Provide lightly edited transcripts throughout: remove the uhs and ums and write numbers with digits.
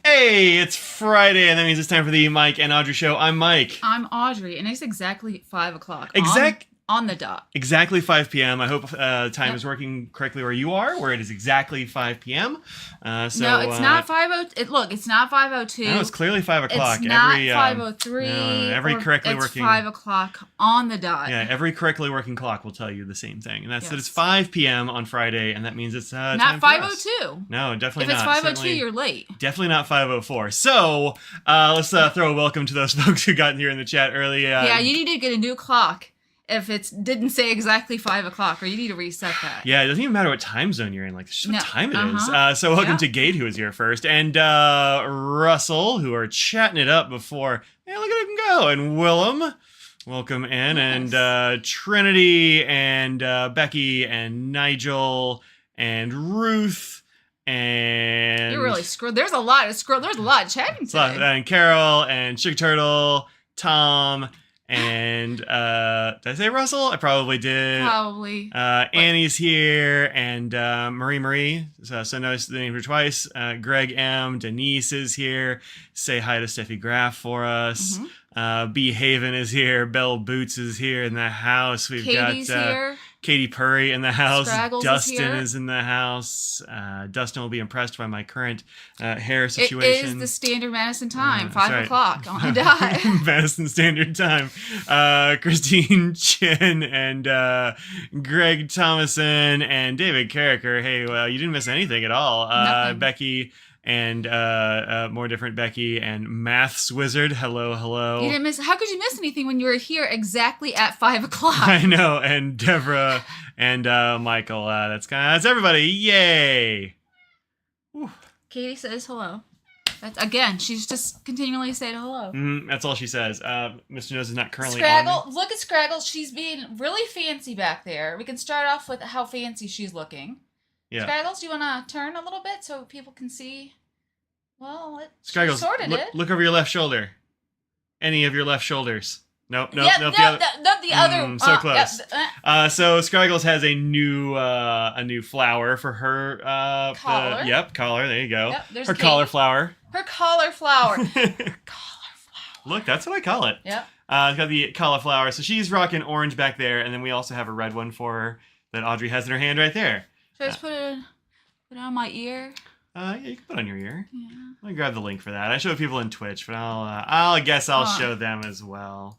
Hey, it's Friday, and that means it's time for the Mike and Audrey show. I'm Mike. I'm Audrey, and it's exactly 5 o'clock. On the dot. Exactly 5 p.m. I hope time is working correctly where you are, where it is exactly 5 p.m. No, it's not 5:02. Look, it's not 5:02. No, it's clearly 5 o'clock. It's not 5:03. No, every correctly working. It's 5 o'clock on the dot. Yeah, every correctly working clock will tell you the same thing, and that's that it's 5 p.m. on Friday, and that means it's not 5:02. No, definitely not. If it's 5:02, you're late. Definitely not 5:04. So let's throw a welcome to those folks who got here in the chat early. Yeah, you need to get a new clock. If it didn't say exactly 5 o'clock, or you need to reset that. Yeah, it doesn't even matter what time zone you're in. Like, this is what time it is. So welcome to Gade, who was here first, and Russell, who are chatting it up before. Hey, look at him go. And Willem, welcome in. Yes. And Trinity, and Becky, and Nigel, and Ruth, and... You're really screwed. There's a lot of chatting today. And Carol, and Sugar Turtle, Tom... And did I say Russell? I probably did. Probably. Annie's here, and Marie. So notice the name her twice. Greg M. Denise is here. Say hi to Steffi Graff for us. B. Haven is here. Belle Boots is here in the house. Katie's here. Katie Purry in the house. Scraggles Dustin is in the house. Dustin will be impressed by my current hair situation. It is the standard Madison time, 5 o'clock on the dot. Madison Standard Time. Christine Chin and Greg Thomason and David Carricker. Hey, well, you didn't miss anything at all. Becky and more different Becky and Maths Wizard. Hello. You didn't miss. How could you miss anything when you were here exactly at 5 o'clock? I know. And Deborah and Michael. That's everybody. Yay! Whew. Katie says hello. Again, she's just continually saying hello. That's all she says. Mr. Nose is not currently Scraggle, on. look at Scraggle. She's being really fancy back there. We can start off with how fancy she's looking. Yeah. Scraggles, do you want to turn a little bit so people can see? Well, Scraggles, look over your left shoulder. Any of your left shoulders. Nope. The other. So close. So Scraggles has a new flower for her collar. Collar. There you go. Yep, her collar flower. Her collar flower. Look, that's what I call it. Yep. It's got the cauliflower. So she's rocking orange back there, and then we also have a red one for her that Audrey has in her hand right there. Should I just put it on my ear? Yeah, you can put it on your ear. Yeah. Let me grab the link for that. I show people in Twitch, but I'll show them as well.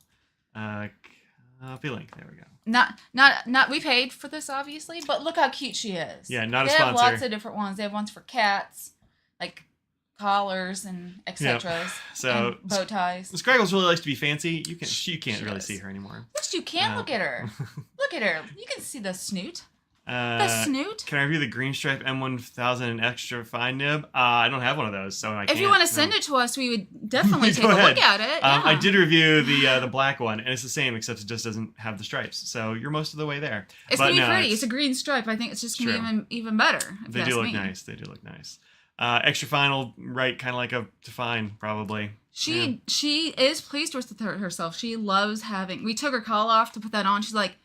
Copy link. There we go. Not. We paid for this, obviously, but look how cute she is. Yeah, not a sponsor. They have lots of different ones. They have ones for cats, like collars and etc. Yep. So and bow ties. Scraggles really likes to be fancy. You can't really see her anymore. Yes, you can. Look at her. Look at her. You can see the snoot. The snoot. Can I review the green stripe M1000 and extra fine nib? I don't have one of those, so I can't. If you want to send it to us, we would definitely take a look at it. Yeah. I did review the black one, and it's the same, except it just doesn't have the stripes. So you're most of the way there. It's gonna be pretty. It's a green stripe. I think it's just gonna be even better. They do look nice. Extra fine will write kind of like a define, probably. She is pleased with herself. She loves having. We took her collar off to put that on. She's like,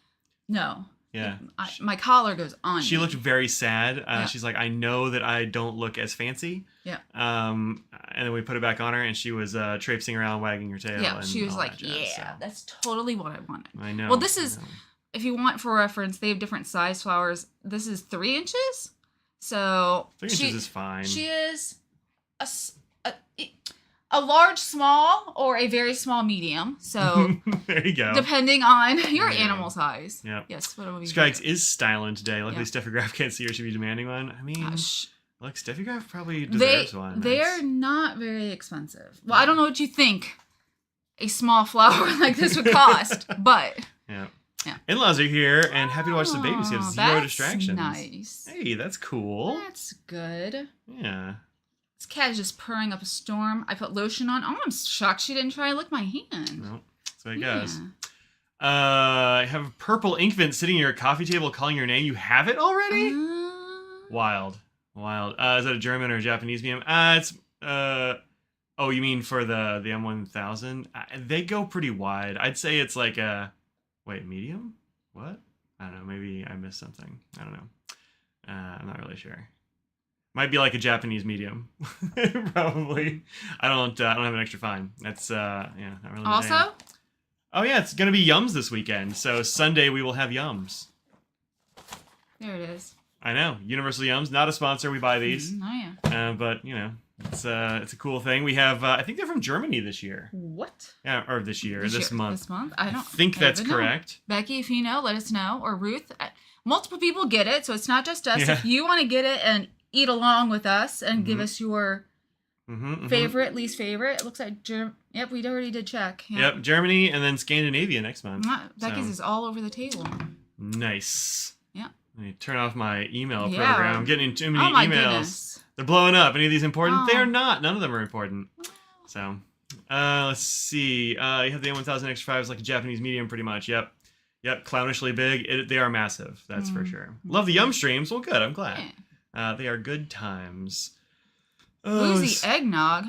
no. Yeah. My collar goes on. She looked very sad. She's like, I know that I don't look as fancy. Yeah. And then we put it back on her, and she was traipsing around, wagging her tail. Yeah, and she was like, jazz, that's totally what I wanted. I know. Well, this is, if you want for reference, they have different size flowers. This is 3 inches. So 3 inches is fine. She is a large small or a very small medium. So there you go. Depending on your animal size. Yep. Yes. What we Skaggs is styling today. Luckily, Steffi Graff can't see her. She'd be demanding one. I mean, look, Steffi Graff probably deserves one. They're not very expensive. Well, I don't know what you think a small flower like this would cost, but yeah. In-laws are here, and happy to watch the babies. You have zero distractions. Nice. Hey, that's cool. That's good. Yeah. This cat is just purring up a storm. I put lotion on. Oh, I'm shocked she didn't try to lick my hand. No, that's what it goes. I have a purple inkvent sitting at your coffee table calling your name. You have it already? Wild. Is that a German or a Japanese medium? It's oh, you mean for the M1000? They go pretty wide. I'd say it's like a medium? What? I don't know. Maybe I missed something. I don't know. I'm not really sure. Might be like a Japanese medium. Probably. I don't have an extra fine. That's not really. Also? Oh yeah, it's gonna be Yums this weekend. So Sunday we will have Yums. There it is. I know. Universal Yums, not a sponsor. We buy these. Oh yeah. But it's a cool thing. We have. I think they're from Germany this year. What? Yeah, or this month. This month? I think that's correct. Becky, if you know, let us know. Or Ruth. Multiple people get it, so it's not just us. Yeah. If you want to get it and eat along with us and give us your favorite, least favorite, it looks like Yep, we already did check. Yep, Germany and then Scandinavia next month. Becky's is all over the table. Nice. Yeah. Let me turn off my email program. I'm getting too many emails. Goodness. They're blowing up. Any of these important? They're not. None of them are important. So, let's see. You have the M1000 X5s like a Japanese medium, pretty much. Yep, clownishly big. They are massive. That's for sure. Love the Yum streams. Well, good. I'm glad. They are good times. Boozy eggnog.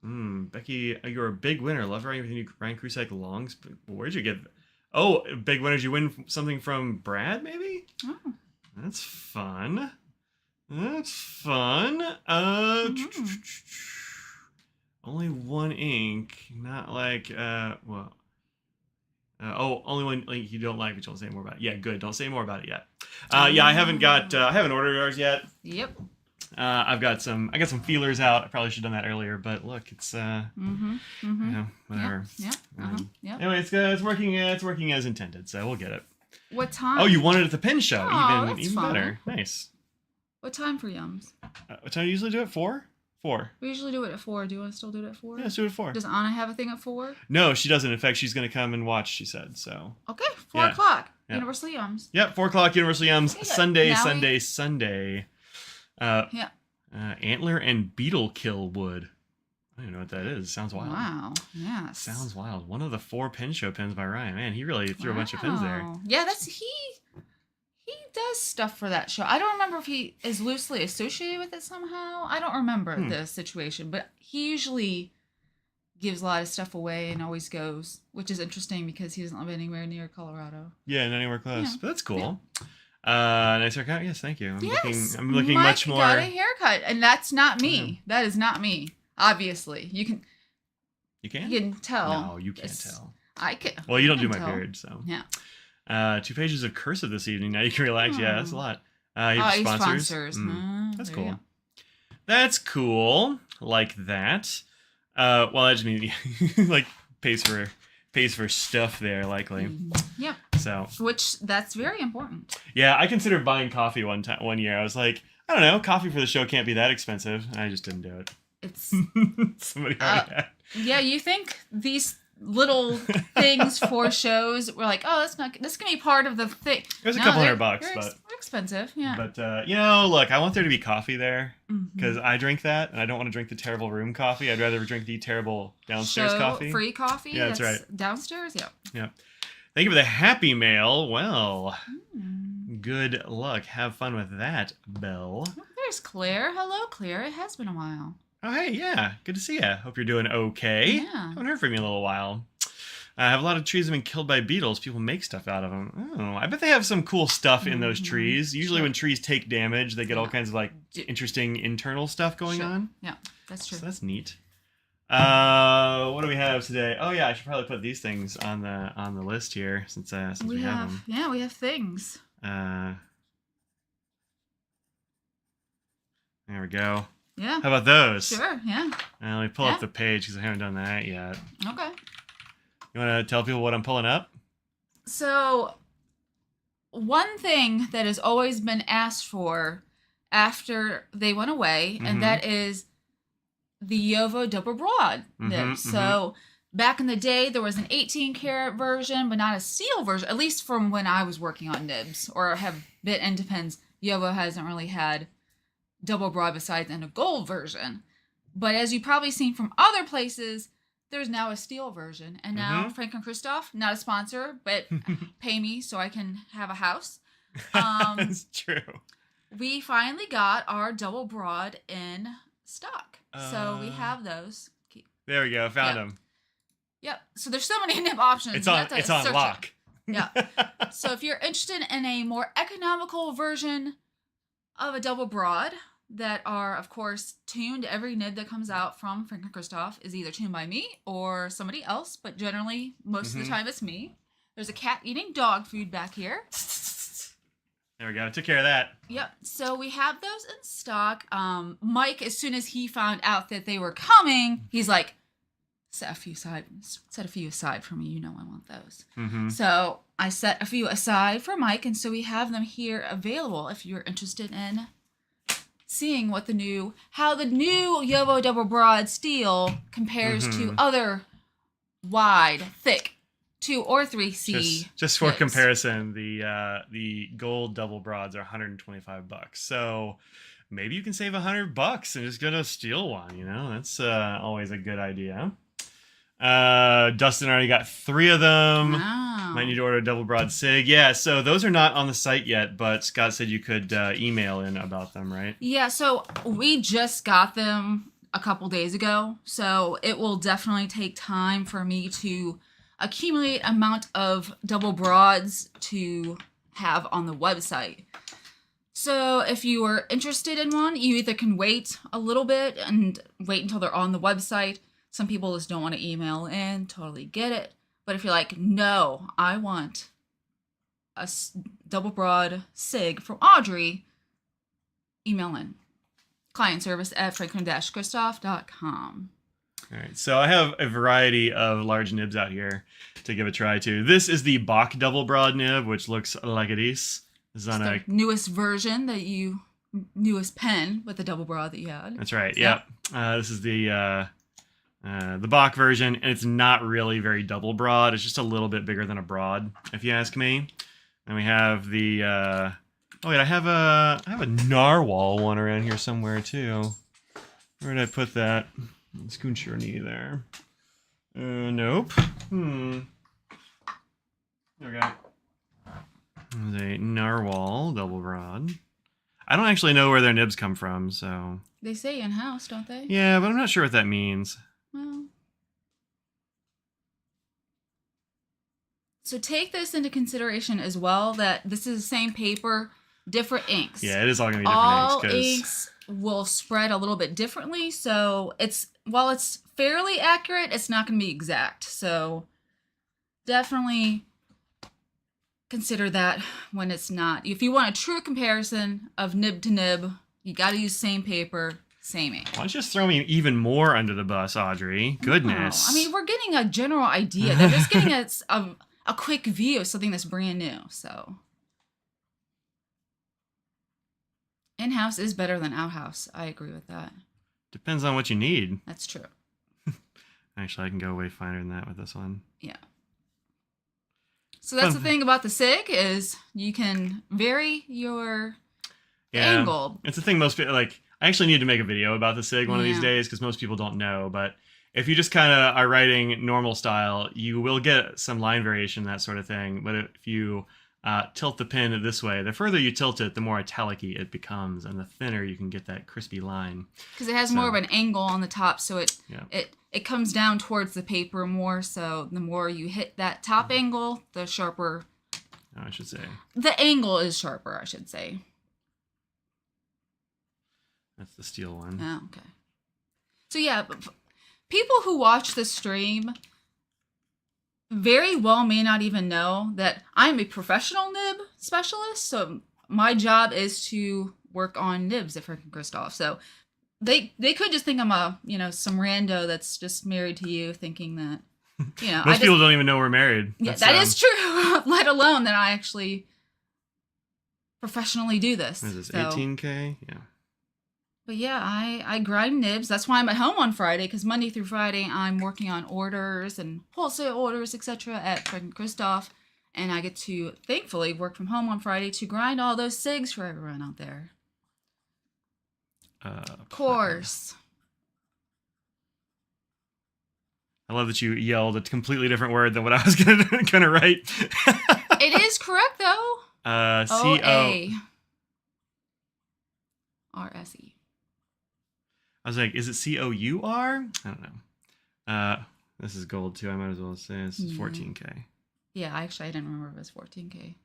Becky, you're a big winner. Love writing with you, Ryan Krusek Longs. Where'd you get? Oh, big winner. Did you win something from Brad? Maybe. Oh, that's fun. Only one ink. Not like only one link you don't like, but don't say more about it. Yeah, good. Don't say more about it yet. I haven't ordered yours yet. Yep. I got some feelers out. I probably should have done that earlier, but look, it's whatever. Anyway, it's working as intended, so we'll get it. What time? Oh, you wanted it at the pin show. Even fun. Better. Nice. What time for Yums? What time do you usually do it? 4? 4. We usually do it at 4. Do you want to still do it at 4? Yeah, let's do it at 4. Does Anna have a thing at 4? No, she doesn't. In fact, she's going to come and watch, she said, so. Okay, 4 o'clock. Yeah. Universal Yums. Yep, 4 o'clock, Universal Yums. Okay, Sunday. Antler and beetle kill wood. I don't even know what that is. Sounds wild. Wow. Yes. Sounds wild. One of the 4 pin show pins by Ryan. Man, he really threw a bunch of pins there. Yeah, he does stuff for that show. I don't remember if he is loosely associated with it somehow. I don't remember the situation, but he usually gives a lot of stuff away and always goes, which is interesting because he doesn't live anywhere near Colorado. Yeah, not anywhere close. Yeah. But that's cool. Yeah. Nice haircut. Yes, thank you. I'm Mike looking much more. got a haircut, and that's not me. That is not me. Obviously, you can. You can. You can tell. No, you can't tell. I can. Well, you don't do my beard, so. Yeah. 2 pages of cursive this evening. Now you can relax. Yeah, that's a lot. You have sponsors. That's cool. That's cool. Like that. Well, I just mean like pays for stuff there, likely. Yep. So. Which that's very important. Yeah, I considered buying coffee one year. I was like, I don't know, coffee for the show can't be that expensive, and I just didn't do it. It's somebody already had. Yeah, you think these little things for shows were like, oh, this can be part of the thing. It was a couple $100, but they're expensive. Yeah. But look, I want there to be coffee there because I drink that, and I don't want to drink the terrible room coffee. I'd rather drink the terrible downstairs coffee. Free coffee. Yeah, that's right. Downstairs. Yeah. Yeah. Thank you for the happy mail. Well, good luck. Have fun with that, Belle. Oh, there's Claire. Hello, Claire. It has been a while. Oh, hey, yeah. Good to see you. Hope you're doing okay. Yeah. I haven't heard from you in a little while. I have a lot of trees that have been killed by beetles. People make stuff out of them. Oh, I bet they have some cool stuff in those trees. Usually when trees take damage, they get all kinds of like interesting internal stuff going on. Yeah, that's true. So that's neat. What do we have today? Oh yeah, I should probably put these things on the list here since we have them. Yeah, we have things. There we go. Yeah. How about those? Sure, yeah. Let me pull up the page because I haven't done that yet. Okay. You want to tell people what I'm pulling up? So, one thing that has always been asked for after they went away, and that is the Yovo double broad nibs. So, back in the day, there was an 18-karat version, but not a steel version, at least from when I was working on nibs, or have been, and depends. Yovo hasn't really had double broad besides in a gold version. But as you've probably seen from other places, there's now a steel version. And now Frank and Christoph, not a sponsor, but pay me so I can have a house. That's true. We finally got our double broad in stock. So we have those. There we go. Found them. Yep. So there's so many nib options. It's on lock. Yeah. So if you're interested in a more economical version of a double broad, that are, of course, tuned. Every nib that comes out from Frank Christoph is either tuned by me or somebody else, but generally, most of the time, it's me. There's a cat eating dog food back here. There we go. Took care of that. Yep. So we have those in stock. Mike, as soon as he found out that they were coming, he's like, set a few aside for me. You know I want those. So I set a few aside for Mike, and so we have them here available if you're interested in seeing what how the new Yovo Double Broad steel compares to other wide, thick 2 or 3C. Just for comparison, the gold double broads are $125. So maybe you can save $100 and just go to steal one. That's always a good idea. Dustin already got 3 of them. Wow. Might need to order a double broad sig. Yeah, so those are not on the site yet, but Scott said you could email in about them, right? Yeah, so we just got them a couple days ago, so it will definitely take time for me to accumulate amount of double broads to have on the website. So if you are interested in one, you either can wait a little bit and wait until they're on the website. Some people just don't want to email in, totally get it. But if you're like, no, I want a double broad sig from Audrey, email in. Client service at franklin-christoph.com. All right, so I have a variety of large nibs out here to give a try to. This is the Bach double broad nib, which looks like this. This is on the newest version newest pen with the double broad that you had. That's right, yep. This is the Bach version, and it's not really very double broad. It's just a little bit bigger than a broad, if you ask me. And we have the oh wait, I have a narwhal one around here somewhere too. Where did I put that? Schoonshirney there. Nope. There we go. There's a narwhal double broad. I don't actually know where their nibs come from, so. They say in-house, don't they? Yeah, but I'm not sure what that means. Well. So take this into consideration as well, that this is the same paper, different inks. Yeah, it is all going to be different all inks. Inks will spread a little bit differently, so while it's fairly accurate, it's not going to be exact. So definitely consider that when it's not. If you want a true comparison of nib to nib, you got to use same paper, same ink. Why don't you just throw me even more under the bus, Audrey? Goodness. No, I mean, we're getting a general idea. They're just getting a quick view of something that's brand new. So in-house is better than outhouse. I agree with that. Depends on what you need. That's true. Actually, I can go way finer than that with this one. Yeah. So that's the thing about the SIG is you can vary your angle. It's the thing most people like. I actually need to make a video about the SIG one of these days because most people don't know. But if you just kind of are writing normal style, you will get some line variation, that sort of thing. But if you tilt the pen this way, the further you tilt it, the more italic-y it becomes, and the thinner you can get that crispy line. Because it has more of an angle on the top, so it comes down towards the paper more. So the more you hit that top angle, the sharper. I should say. The angle is sharper, I should say. That's the steel one. Oh, okay. So yeah, people who watch the stream very well may not even know that I'm a professional nib specialist. So my job is to work on nibs at Frank Christoph. So they could just think I'm some rando that's just married to you, thinking that most people don't even know we're married. Yeah, that is true. Let alone that I actually professionally do this. What is this, 18K? Yeah. But yeah, I grind nibs. That's why I'm at home on Friday, because Monday through Friday I'm working on orders and wholesale orders, etc. at Frank Christoph, and I get to thankfully work from home on Friday to grind all those SIGs for everyone out there. Of course. I love that you yelled a completely different word than what I was gonna write. It is correct though. C-O-R-S-E. I was like, is it C-O-U-R? I don't know. This is gold too. I might as well say this is 14K. Yeah, actually, I didn't remember if it was 14K.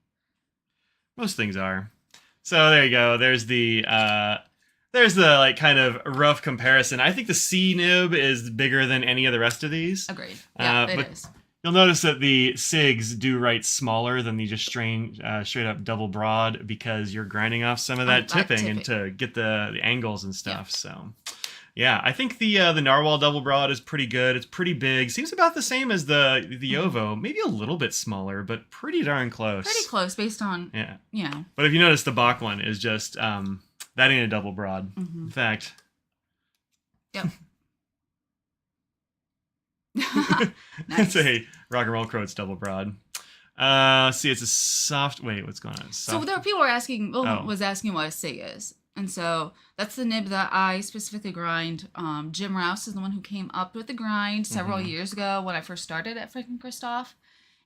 Most things are. So there you go. There's the there's the like kind of rough comparison. I think the C nib is bigger than any of the rest of these. Agreed. Yeah, it is. You'll notice that the SIGs do write smaller than the just straight up double broad because you're grinding off some of that tipping and to get the angles and stuff. Yeah. So, yeah, I think the Narwhal double broad is pretty good. It's pretty big. Seems about the same as the Ovo. Maybe a little bit smaller, but pretty darn close. Pretty close based on, you know. But if you notice, the Bach one is just, that ain't a double broad. In fact. Yep. It's a Rock and Roll Quotes double broad. See, it's a soft. Wait, what's going on? So there are people who are asking. Was asking what a SIG is, and so that's the nib that I specifically grind. Jim Rouse is the one who came up with the grind several years ago when I first started at Franklin Christoph,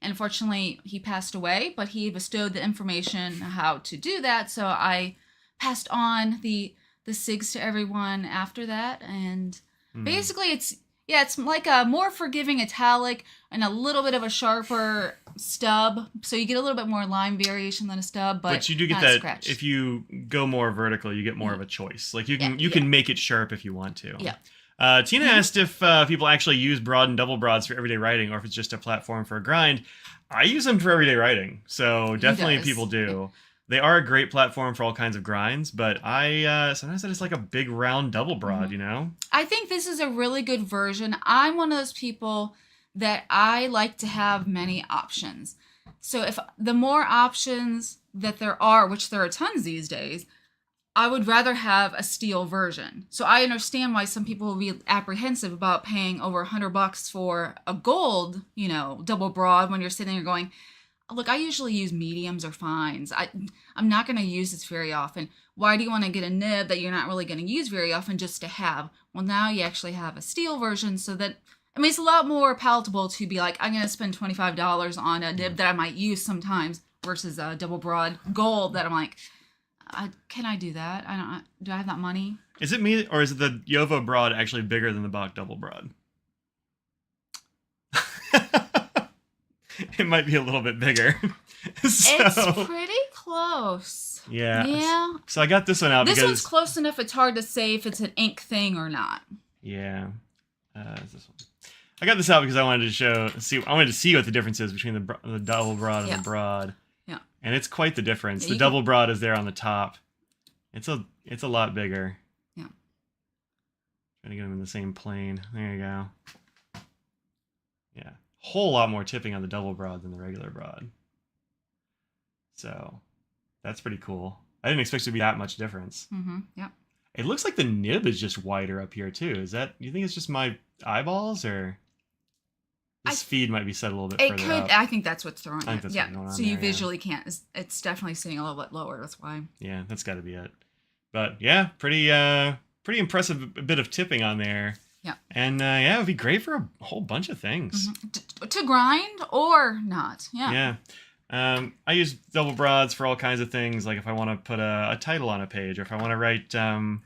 and unfortunately he passed away. But he bestowed the information how to do that, so I passed on the SIGs to everyone after that, and basically it's. Yeah, it's like a more forgiving italic and a little bit of a sharper stub. So you get a little bit more line variation than a stub, but you do get that if you go more vertical, you get more of a choice. Like you can make it sharp if you want to. Yeah. Tina asked if people actually use broad and double broads for everyday writing or if it's just a platform for a grind. I use them for everyday writing, so definitely people do. They are a great platform for all kinds of grinds, but sometimes I just like a big round double broad, you know? I think this is a really good version. I'm one of those people that I like to have many options. So if the more options that there are, which there are tons these days, I would rather have a steel version. So I understand why some people will be apprehensive about paying over $100 for a gold, you know, double broad when you're sitting there going, look, I usually use mediums or fines. I'm not going to use this very often. Why do you want to get a nib that you're not really going to use very often just to have? Well, now you actually have a steel version so that, I mean, it's a lot more palatable to be like, I'm going to spend $25 on a nib that I might use sometimes versus a double broad gold that I'm like, can I do that? Do I have that money? Is it me or is it the Yovo broad actually bigger than the Bach double broad? It might be a little bit bigger. It's pretty close. Yeah. Yeah. So I got this one out this because... one's close enough it's hard to say if it's an ink thing or not. Yeah. Is this one? I got this out because I wanted to see what the difference is between the double broad and the broad. Yeah. And it's quite the difference. The double broad is there on the top. It's a lot bigger. Yeah. Trying to get them in the same plane. There you go. Yeah. Whole lot more tipping on the double broad than the regular broad. So that's pretty cool. I didn't expect it to be that much difference. Yep. It looks like the nib is just wider up here too. You think it's just my eyeballs or this feed might be set a little bit further up? I think that's what's throwing it. What's going on so you visually can't. It's definitely sitting a little bit lower. That's why. Yeah, that's got to be it. But yeah, pretty impressive bit of tipping on there. Yeah. And it would be great for a whole bunch of things. To grind or not. Yeah. Yeah. I use double broads for all kinds of things, like if I want to put a title on a page, or if I want to write... a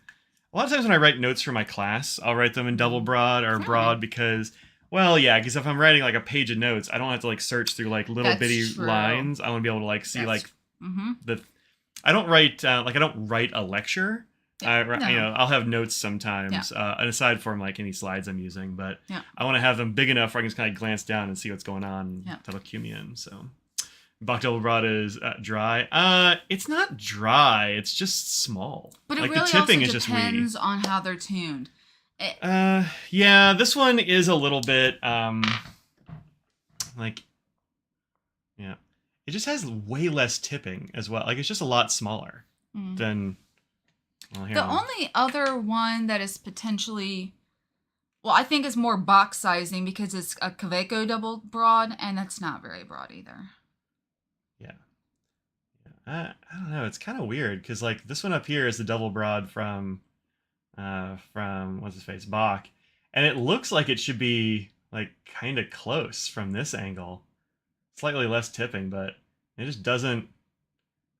lot of times when I write notes for my class, I'll write them in double broad or broad because... Well, yeah, because if I'm writing like a page of notes, I don't have to like search through like little bitty lines. I want to be able to like see I don't write I don't write a lecture. I'll have notes sometimes, and aside from like any slides I'm using, but I want to have them big enough where I can just kind of glance down and see what's going on. That'll cue me in. So, Bach double broad is dry. It's not dry. It's just small. But it like really the tipping also is depends on how they're tuned. Yeah, this one is a little bit it just has way less tipping as well. Like it's just a lot smaller than. Well, the only other one that is potentially, I think is more box sizing because it's a Kaweco double broad, and that's not very broad either. Yeah. I don't know. It's kind of weird because like this one up here is the double broad from what's his face, Bach, and it looks like it should be like kind of close from this angle, slightly less tipping, but it just doesn't.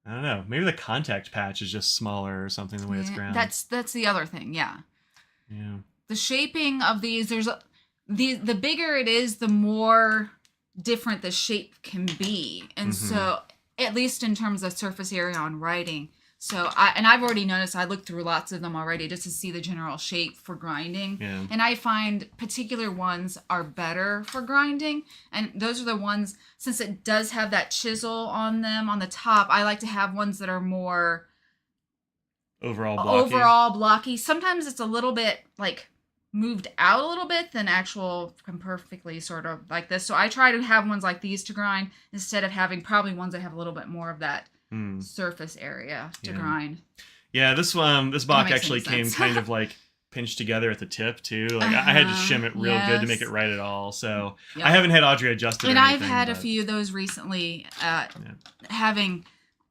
I don't know. Maybe the contact patch is just smaller or something the way it's ground. That's the other thing. Yeah. The shaping of these, the bigger it is, the more different the shape can be, and so at least in terms of surface area on writing, So I've already noticed, I looked through lots of them already just to see the general shape for grinding. Yeah. And I find particular ones are better for grinding. And those are the ones, since it does have that chisel on them on the top, I like to have ones that are more overall blocky. Sometimes it's a little bit like moved out a little bit than actual perfectly sort of like this. So I try to have ones like these to grind instead of having probably ones that have a little bit more of that surface area to grind. Yeah, this block actually came kind of like pinched together at the tip too. Like I had to shim it real good to make it right at all. So I haven't had Audrey adjust it. And I've had a few of those recently. Having,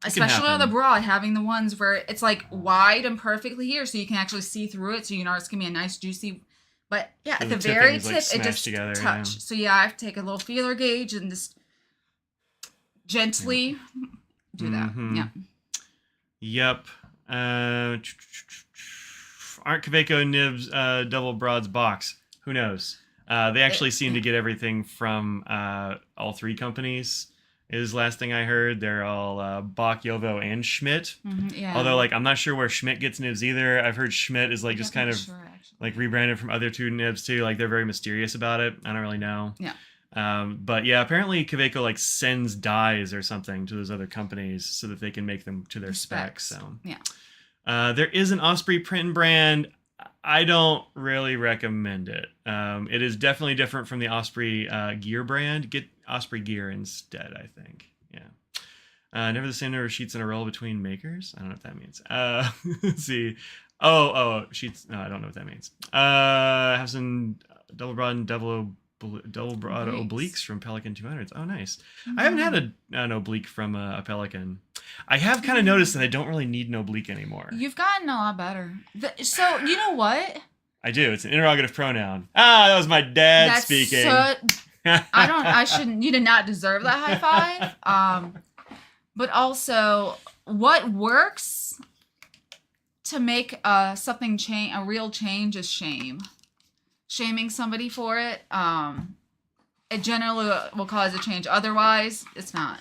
especially on the broad, having the ones where it's like wide and perfectly here, so you can actually see through it. So you know it's gonna be a nice juicy. But yeah, so at the very tip, it just together, touch. Yeah. So yeah, I have to take a little feeler gauge and just gently do that. Yeah. Yep. Aren't Kaweco nibs double broads box? Who knows? They actually seem to get everything from all three companies. Is last thing I heard. They're all Bach, Jovo, and Schmidt. Yeah. Although, like, I'm not sure where Schmidt gets nibs either. I've heard Schmidt is like just kind of like rebranded from other two nibs too. Like they're very mysterious about it. I don't really know. Yeah. But yeah, apparently Kaweco like sends dyes or something to those other companies so that they can make them to their specs. So yeah. There is an Osprey print and brand. I don't really recommend it. It is definitely different from the Osprey gear brand. Get Osprey gear instead, I think. Yeah. Never the same number of sheets in a roll between makers. I don't know what that means. Let's see. Oh, sheets. No, I don't know what that means. Have some double broad and double broad obliques from Pelikan 200s. Oh, nice. I haven't had an oblique from a Pelikan. I have kind of noticed that I don't really need an oblique anymore. You've gotten a lot better. So, you know what? I do. It's an interrogative pronoun. That was my dad speaking. You did not deserve that high five. But also, what works to make something change, a real change, is shame. Shaming somebody for it, it generally will cause a change. Otherwise, it's not.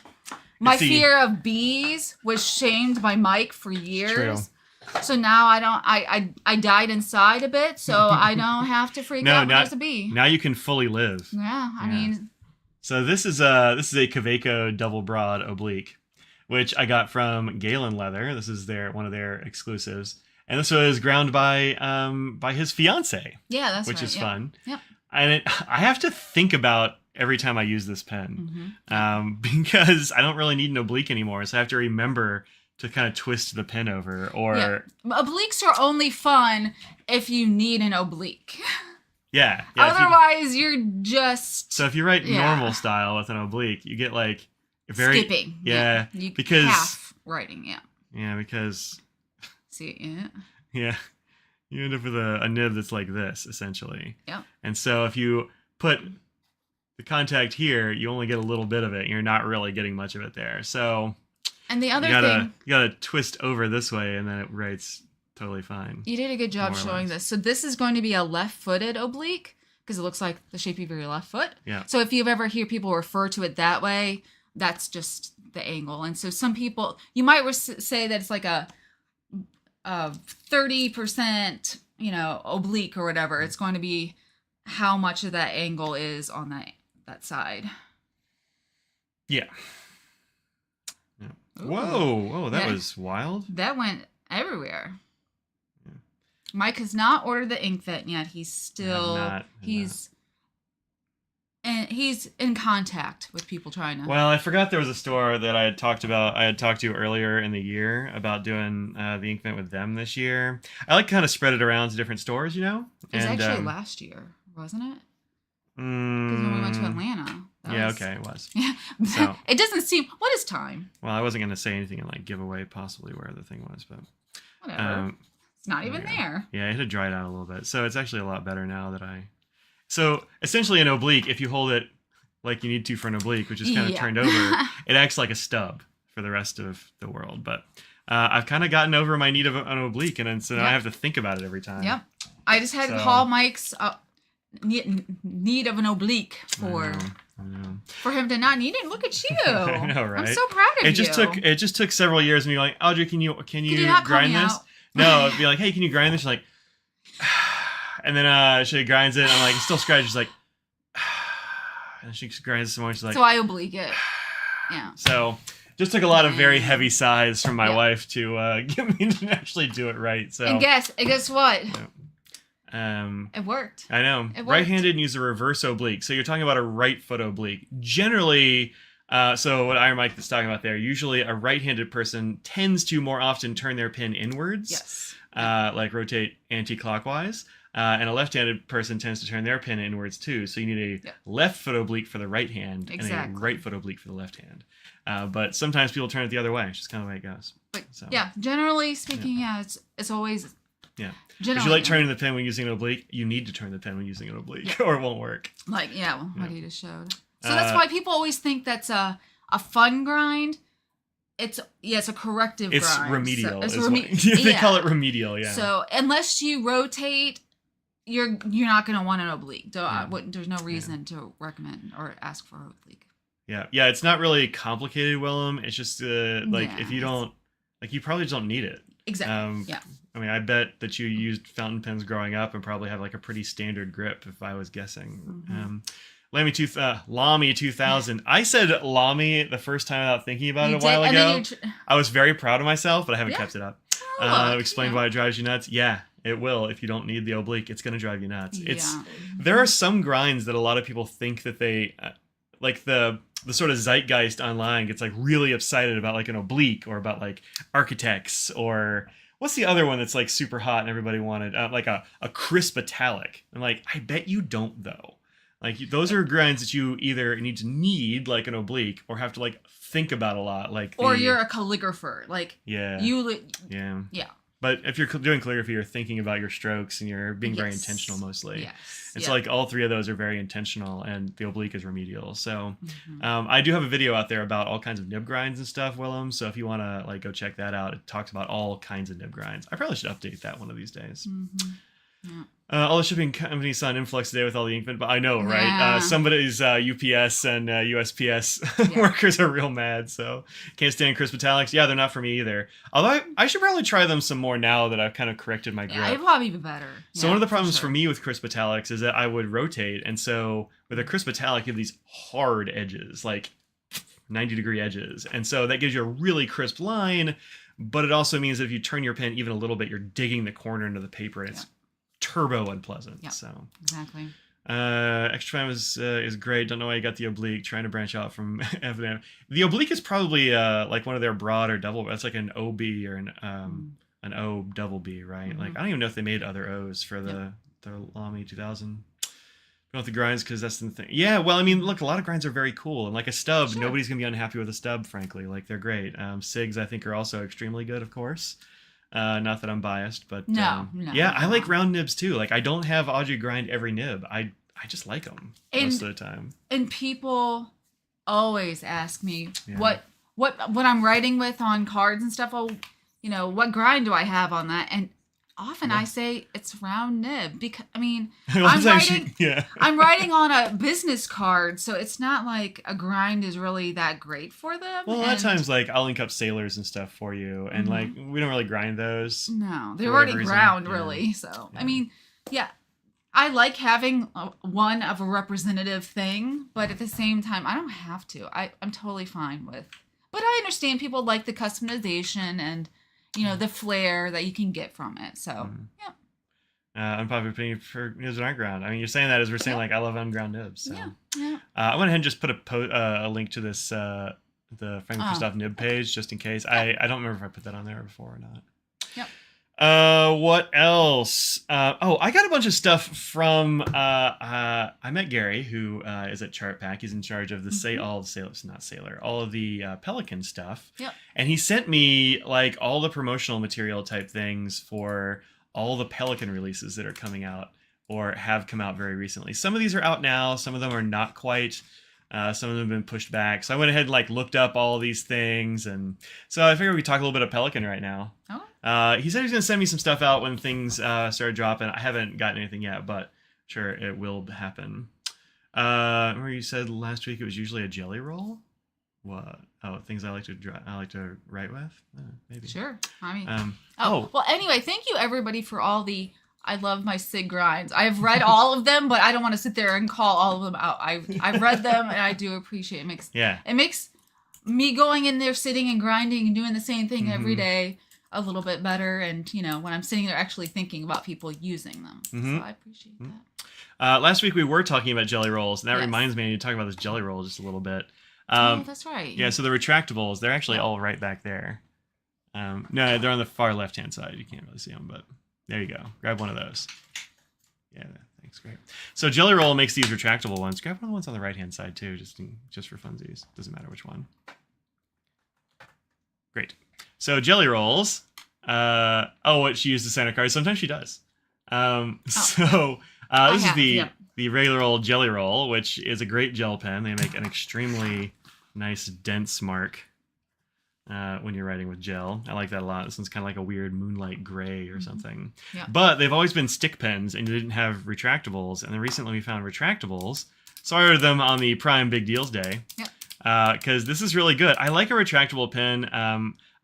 My fear of bees was shamed by Mike for years. True. So now I died inside a bit, so I don't have to freak out when there's a bee. Now you can fully live. Yeah, I mean. So this is a Kaweco double broad oblique, which I got from Galen Leather. This is one of their exclusives. And this was ground by his fiance. Yeah, that's which is fun. Yep. And I have to think about every time I use this pen because I don't really need an oblique anymore. So I have to remember to kind of twist the pen over. Obliques are only fun if you need an oblique. Yeah. Otherwise, you're just. So if you write normal style with an oblique, you get like very skipping. Yeah. Because half writing. Yeah. Yeah, because. See, yeah. Yeah. You end up with a nib that's like this, essentially. Yeah. And so if you put the contact here, you only get a little bit of it. You're not really getting much of it there. So and the other thing, you gotta twist over this way, and then it writes totally fine. You did a good job showing this. So this is going to be a left-footed oblique because it looks like the shape of your left foot. Yeah. So if you ever hear people refer to it that way, that's just the angle. And so some people, you might say that it's like a 30%, oblique or whatever. It's going to be how much of that angle is on that side. Yeah. Whoa, that was wild. That went everywhere. Yeah. Mike has not ordered the inkvent yet. He's still he's in contact with people trying to. Well, I forgot there was a store that I had talked to earlier in the year about doing the inkvent with them this year. I like kind of spread it around to different stores, It was actually last year, wasn't it? Because when we went to Atlanta. It was. Yeah. So, it doesn't seem. What is time? Well, I wasn't going to say anything and like give away possibly where the thing was, but whatever. It's not even there. Yeah, it had dried out a little bit, so it's actually a lot better now that I. So essentially, an oblique, if you hold it like you need to for an oblique, which is kind of turned over, it acts like a stub for the rest of the world. But I've kind of gotten over my need of an oblique, and so now I have to think about it every time. Yep. I just had to call Mike's. need of an oblique I know. for him to not need it. Look at you. I know, right? I'm so proud of you. It just took several years of me going, Audrey, can you not grind call me this? out? No, it'd be like, hey, can you grind this? She's like, and then she grinds it. And I'm like, it's still scratchy. She's like, and she grinds it some more. She's like, so I oblique it. Yeah. So just took a lot of very heavy sighs from my wife to get me to actually do it right. So and guess what? It worked. I know. It worked. Right-handed use a reverse oblique. So you're talking about a right foot oblique. Generally, so what Iron Mike is talking about there, usually a right-handed person tends to more often turn their pen inwards. Yes. Like rotate anti-clockwise. And a left-handed person tends to turn their pen inwards too. So you need a left foot oblique for the right hand and a right foot oblique for the left hand. But sometimes people turn it the other way. It's just kind of the way it goes. But, generally speaking, it's always... Yeah. If you like turning the pen when using an oblique, you need to turn the pen when using an oblique or it won't work. Like, what he just showed. So that's why people always think that's a fun grind. It's a corrective grind. It's remedial. So they call it remedial, yeah. So unless you rotate, you're not going to want an oblique. There's no reason to recommend or ask for an oblique. Yeah, it's not really complicated, Willem. It's just if you don't, you probably just don't need it. Exactly. I mean, I bet that you used fountain pens growing up and probably have like a pretty standard grip, if I was guessing. Mm-hmm. Lamy 2000. I said Lamy the first time without thinking about it a while ago. I was very proud of myself, but I haven't kept it up. Explained why it drives you nuts. Yeah, it will. If you don't need the oblique, it's going to drive you nuts. There are some grinds that a lot of people think that they like the sort of zeitgeist online gets like really excited about like an oblique or about like architects or what's the other one that's like super hot and everybody wanted like a crisp metallic. I'm like, I bet you don't though. Like those are grinds that you either need like an oblique or have to like think about a lot. Or you're a calligrapher. Like yeah. But if you're doing calligraphy, you're thinking about your strokes and you're being very intentional mostly. Yes. And so like all three of those are very intentional and the oblique is remedial. So I do have a video out there about all kinds of nib grinds and stuff, Willem. So if you want to like go check that out, it talks about all kinds of nib grinds. I probably should update that one of these days. Mm-hmm. Yeah. All the shipping companies saw an influx today with all the inkvent, but I know, right? Yeah. Somebody's UPS and USPS workers are real mad, so can't stand crisp metallics. Yeah, they're not for me either. Although I should probably try them some more now that I've kind of corrected my grip. Yeah, it'd probably be better. So one of the problems for me with crisp metallics is that I would rotate, and so with a crisp metallic, you have these hard edges, like 90-degree edges, and so that gives you a really crisp line, but it also means that if you turn your pen even a little bit, you're digging the corner into the paper, and it's turbo unpleasant. Yeah, so exactly. Extra time is great. Don't know why you got the oblique. Trying to branch out from Evan. The oblique is probably like one of their broad or double. That's like an OB or an O double B, right? Mm-hmm. Like I don't even know if they made other O's for the Lamy 2000. Going with the grinds because that's the thing. Yeah, well, I mean, look, a lot of grinds are very cool, and like a stub, nobody's gonna be unhappy with a stub. Frankly, like they're great. SIGs I think are also extremely good, of course. Not that I'm biased, but I like round nibs too. Like I don't have Audrey grind every nib. I just like them most of the time. And people always ask me what I'm writing with on cards and stuff. Oh, what grind do I have on that? And often I say it's round nib because I mean I'm writing on a business card, so it's not like a grind is really that great for them. Well, a lot of times like I'll link up sailors and stuff for you, and like we don't really grind those. No, they're already ground really. So I mean, I like having one of a representative thing, but at the same time, I don't have to. I'm totally fine with. But I understand people like the customization and the flair that you can get from it. So, unpopular opinion for nibs that aren't ground. I mean, you're saying that as we're saying like I love unground nibs. So. I went ahead and just put a link to this the Franklin Christoph nib page just in case. I don't remember if I put that on there before or not. Yep. What else? I got a bunch of stuff from I met Gary, who is at Chart Pack. He's in charge of the all of the Pelikan stuff. Yep. And he sent me like all the promotional material type things for all the Pelikan releases that are coming out or have come out very recently. Some of these are out now, some of them are not quite. Some of them have been pushed back. So I went ahead and like looked up all of these things, and so I figured we could talk a little bit of Pelikan right now. Oh. He said he was going to send me some stuff out when things started dropping. I haven't gotten anything yet, but sure it will happen. Remember you said last week it was usually a jelly roll? What? Oh, things I like to write with? Maybe. Sure. I mean, well, anyway, thank you everybody for all the I love my SIG grinds. I've read all of them, but I don't want to sit there and call all of them out. I've read them, and I do appreciate it. It makes me going in there, sitting and grinding and doing the same thing every day a little bit better. And, when I'm sitting there actually thinking about people using them. So I appreciate that. Last week we were talking about jelly rolls, and that reminds me I need to talk about this jelly roll just a little bit. Oh, that's right. Yeah, so the retractables, they're actually all right back there. No, they're on the far left-hand side. You can't really see them, but there you go. Grab one of those. Yeah, thanks. Great. So Jelly Roll makes these retractable ones. Grab one of the ones on the right-hand side, too, just for funsies. Doesn't matter which one. Great. So Jelly Rolls. What she used to sign her cards. Sometimes she does. This is the regular old Jelly Roll, which is a great gel pen. They make an extremely nice, dense mark when you're writing with gel. I like that a lot. This one's kind of like a weird moonlight gray or something. Yeah. But they've always been stick pens, and you didn't have retractables. And then recently we found retractables. So I ordered them on the Prime Big Deals Day. Because this is really good. I like a retractable pen.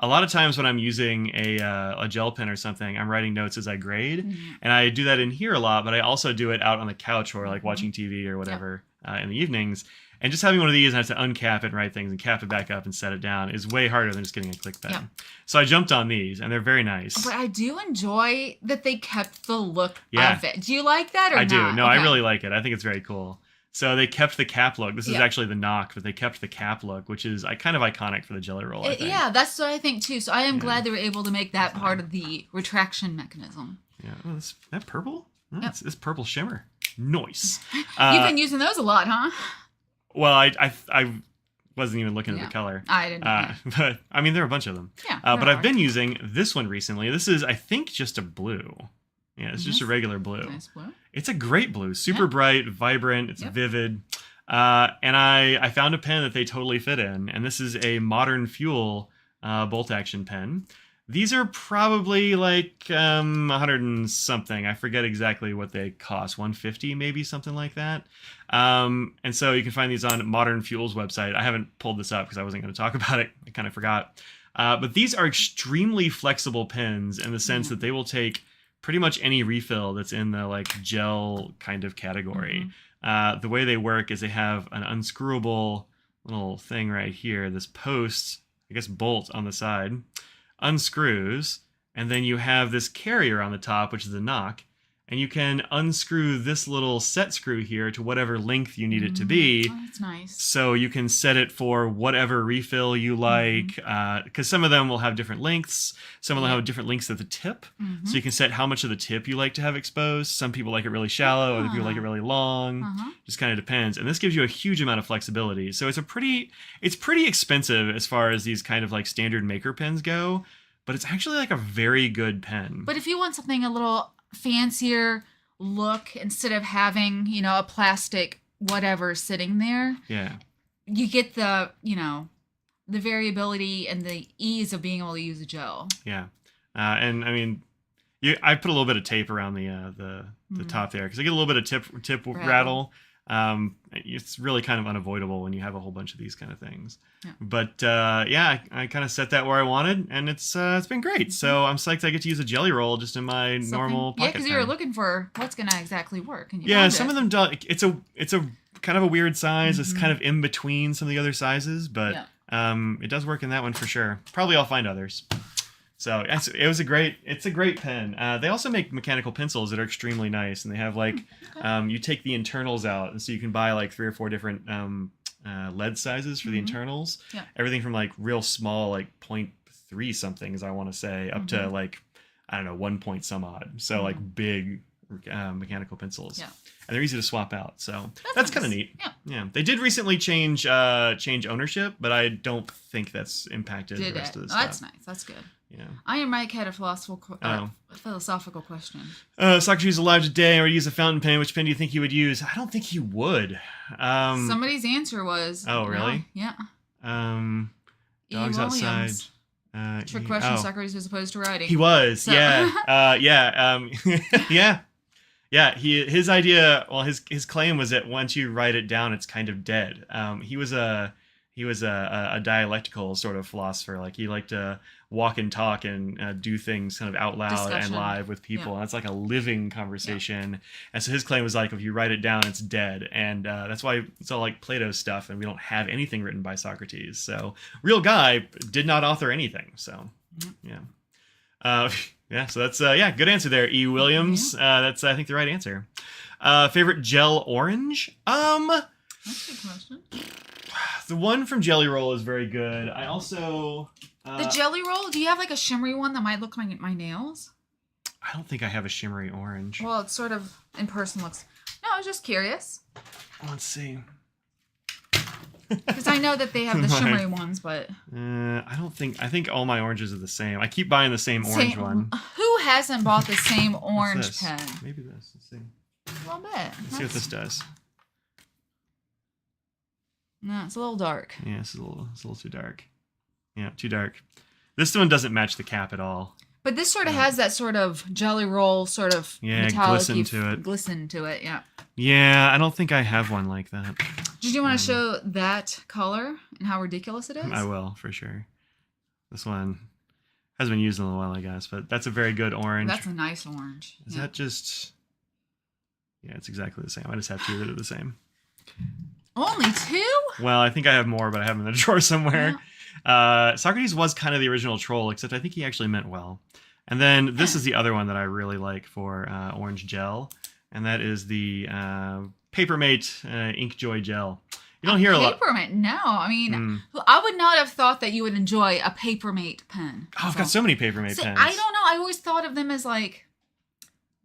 A lot of times when I'm using a gel pen or something, I'm writing notes as I grade. And I do that in here a lot, but I also do it out on the couch or like watching TV or whatever in the evenings. And just having one of these, and I have to uncap it and write things and cap it back up and set it down is way harder than just getting a click pen. So I jumped on these, and they're very nice. But I do enjoy that they kept the look of it. Do you like that or not? I do. No, I really like it. I think it's very cool. So they kept the cap look. This is actually the knock, but they kept the cap look, which is kind of iconic for the Jelly Roll, I think. Yeah, that's what I think, too. So I am glad they were able to make that part of the retraction mechanism. Yeah. Oh, is that purple? Oh, it's purple shimmer. Nice. You've been using those a lot, huh? Well, I wasn't even looking at the color. I didn't. But, I mean, there are a bunch of them. Yeah. But I've been using this one recently. This is, I think, just a blue. Yeah, it's just a regular blue. Nice blue. It's a great blue. Super bright, vibrant. It's vivid. And I found a pen that they totally fit in. And this is a Modern Fuel bolt action pen. These are probably like 100 and something. I forget exactly what they cost. 150 maybe, something like that. And so you can find these on Modern Fuel's website. I haven't pulled this up because I wasn't going to talk about it. I kind of forgot. But these are extremely flexible pens in the sense that they will take pretty much any refill that's in the like gel kind of category. The way they work is they have an unscrewable little thing right here. This post, I guess, bolt on the side. Unscrews, and then you have this carrier on the top, which is a knock, and you can unscrew this little set screw here to whatever length you need it to be. Oh, that's nice. So you can set it for whatever refill you like, because some of them will have different lengths. Some will have different lengths at the tip, so you can set how much of the tip you like to have exposed. Some people like it really shallow, other people like it really long. Just kind of depends. And this gives you a huge amount of flexibility. So it's pretty expensive as far as these kind of like standard maker pens go, but it's actually like a very good pen. But if you want something a little fancier look, instead of having, a plastic whatever sitting there, you get the, the variability and the ease of being able to use a gel. Yeah. And I mean, I put a little bit of tape around the top there because I get a little bit of tip rattle. It's really kind of unavoidable when you have a whole bunch of these kind of things. But I kind of set that where I wanted, and it's been great. So I'm psyched I get to use a Jelly Roll just in my normal pocket. Yeah, because you were looking for what's going to exactly work. And some of them do. It's a kind of a weird size. It's kind of in between some of the other sizes, but it does work in that one for sure. Probably I'll find others. So it's a great pen. They also make mechanical pencils that are extremely nice, and they have like you take the internals out, and so you can buy like 3 or 4 different lead sizes for the internals. Everything from like real small, like 0.3 something, as I want to say, up to like, I don't know, 1 point some odd. So like big mechanical pencils. And they're easy to swap out, so that's kind of neat. Yeah, they did recently change ownership, but I don't think that's impacted the rest of the stuff. That's nice. That's good. Yeah. Iron Mike had a philosophical question. Socrates alive today, or use a fountain pen. Which pen do you think he would use? I don't think he would. Somebody's answer was. Oh, really? Yeah. Dogs outside. Trick question. Socrates was opposed to writing. He was. So. Yeah. Yeah. Yeah, his idea. Well, his claim was that once you write it down, it's kind of dead. He was a dialectical sort of philosopher. Like he liked to walk and talk and do things kind of out loud and live with people. Yeah. And it's like a living conversation. Yeah. And so his claim was like, if you write it down, it's dead. And that's why it's all like Plato's stuff. And we don't have anything written by Socrates. So real guy did not author anything. So yeah. Yeah. So that's good answer there, E. Williams. That's I think the right answer. Favorite gel orange? That's a good question. The one from Jelly Roll is very good. I also... the Jelly Roll? Do you have like a shimmery one that might look like my nails? I don't think I have a shimmery orange. Well, it's sort of in person looks... No, I was just curious. Let's see. Because I know that they have the shimmery ones, but... I don't think... I think all my oranges are the same. I keep buying the same orange one. Who hasn't bought the same orange pen? Maybe this. Let's see. A little bit. Let's see what this does. No, it's a little dark. Yeah, it's a little too dark. Yeah, too dark. This one doesn't match the cap at all. But this sort of has that sort of Jelly Roll sort of metallic glisten to it. Yeah. Yeah, I don't think I have one like that. Did you want to show that color and how ridiculous it is? I will, for sure. This one has been used in a little while, I guess, but that's a very good orange. That's a nice orange. Is that just... Yeah, it's exactly the same. I just have two that are the same. Only two? Well, I think I have more, but I have them in the drawer somewhere. Yeah. Socrates was kind of the original troll, except I think he actually meant well. And then this is the other one that I really like for orange gel, and that is the Papermate Inkjoy gel. You don't hear a lot. Papermate? No. I mean, I would not have thought that you would enjoy a Papermate pen. Oh, I've got so many Papermate pens. I don't know. I always thought of them as like...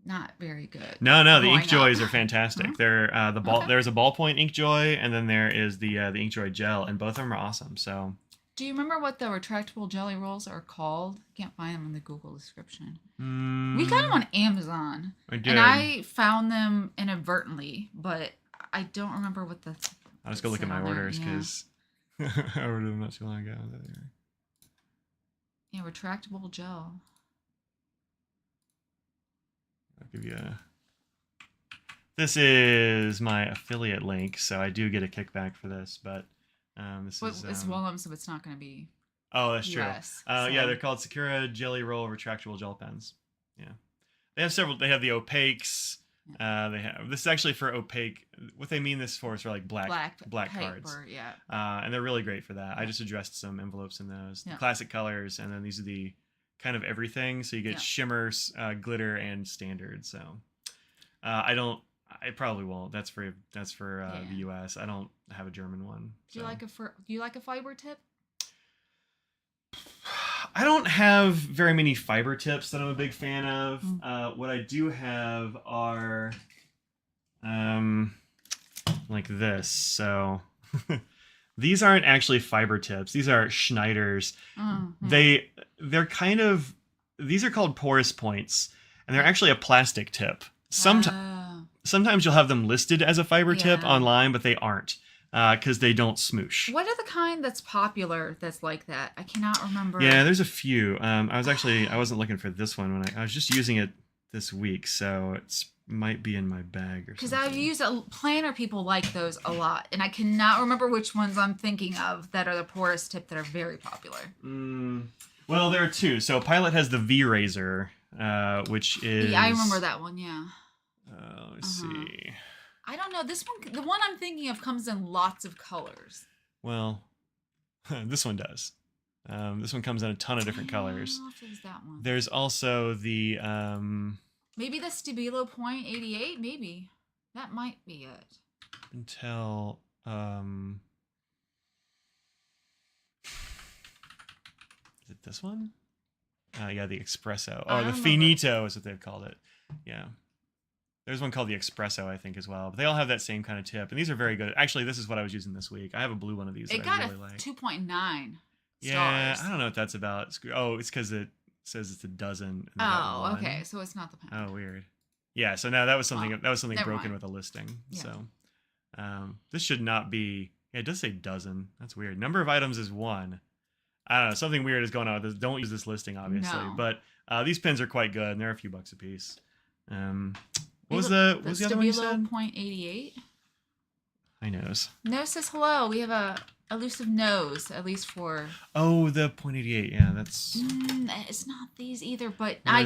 not very good. No, the Inkjoys are fantastic. They're there's a ballpoint Inkjoy, and then there is the Inkjoy gel, and both of them are awesome. So, do you remember what the retractable jelly rolls are called? I can't find them in the Google description. We got them on Amazon, and I found them inadvertently, but I don't remember what the. I'll just go look at my orders because I ordered them not too long ago. Yeah, retractable gel. I'll give you This is my affiliate link, so I do get a kickback for this, but this is... It's Willem, so it's not going to be... Oh, that's US, true. Yeah, they're called Sakura Jelly Roll Retractable Gel Pens. Yeah. They have several... They have the opaques. They have... This is actually for opaque... What they mean this for is for like black cards. Yeah. And they're really great for that. I just addressed some envelopes in those. Yeah. The classic colors, and then these are the... kind of everything, so you get shimmers, glitter, and standard. So I probably won't. That's for the US. I don't have a German one. Do you like a fiber tip? I don't have very many fiber tips that I'm a big fan of. What I do have are like this. So these aren't actually fiber tips. These are Schneider's. They're kind of, these are called Porous points, and they're actually a plastic tip. Sometimes you'll have them listed as a fiber tip online, but they aren't because they don't smoosh. What are the kind that's popular that's like that? I cannot remember. Yeah, there's a few. I wasn't looking for this one when I was just using it this week, so it's might be in my bag or something. Because I've used planner people like those a lot, and I cannot remember which ones I'm thinking of that are the Porous tip that are very popular. Well, there are two. So Pilot has the V-Razor, which is... Yeah, I remember that one, yeah. Let's see. I don't know. This one, the one I'm thinking of comes in lots of colors. Well, this one does. This one comes in a ton of different colors. I don't know if it's that one. There's also the... Maybe the Stabilo Point 88? Maybe. That might be it. Until... Is it this one? Yeah, the Espresso. Oh, the Finito is what they've called it. Yeah. There's one called the Espresso, I think, as well. But they all have that same kind of tip. And these are very good. Actually, this is what I was using this week. I have a blue one of these that I really like. It got a 2.9 Yeah, stars. I don't know what that's about. Oh, it's because it says it's a dozen. Oh, okay. So it's not the pen. Oh, weird. Yeah, so now that was something broken with a listing. Yeah. So this should not be... Yeah, it does say dozen. That's weird. Number of items is 1. I don't know. Something weird is going on with this. Don't use this listing, obviously. No. But these pens are quite good, and they're a few bucks a piece. What was the other one you said? .88. I knows. Nose says hello. We have a elusive nose, at least for... Oh, the .88. Yeah, that's... it's not these either, but I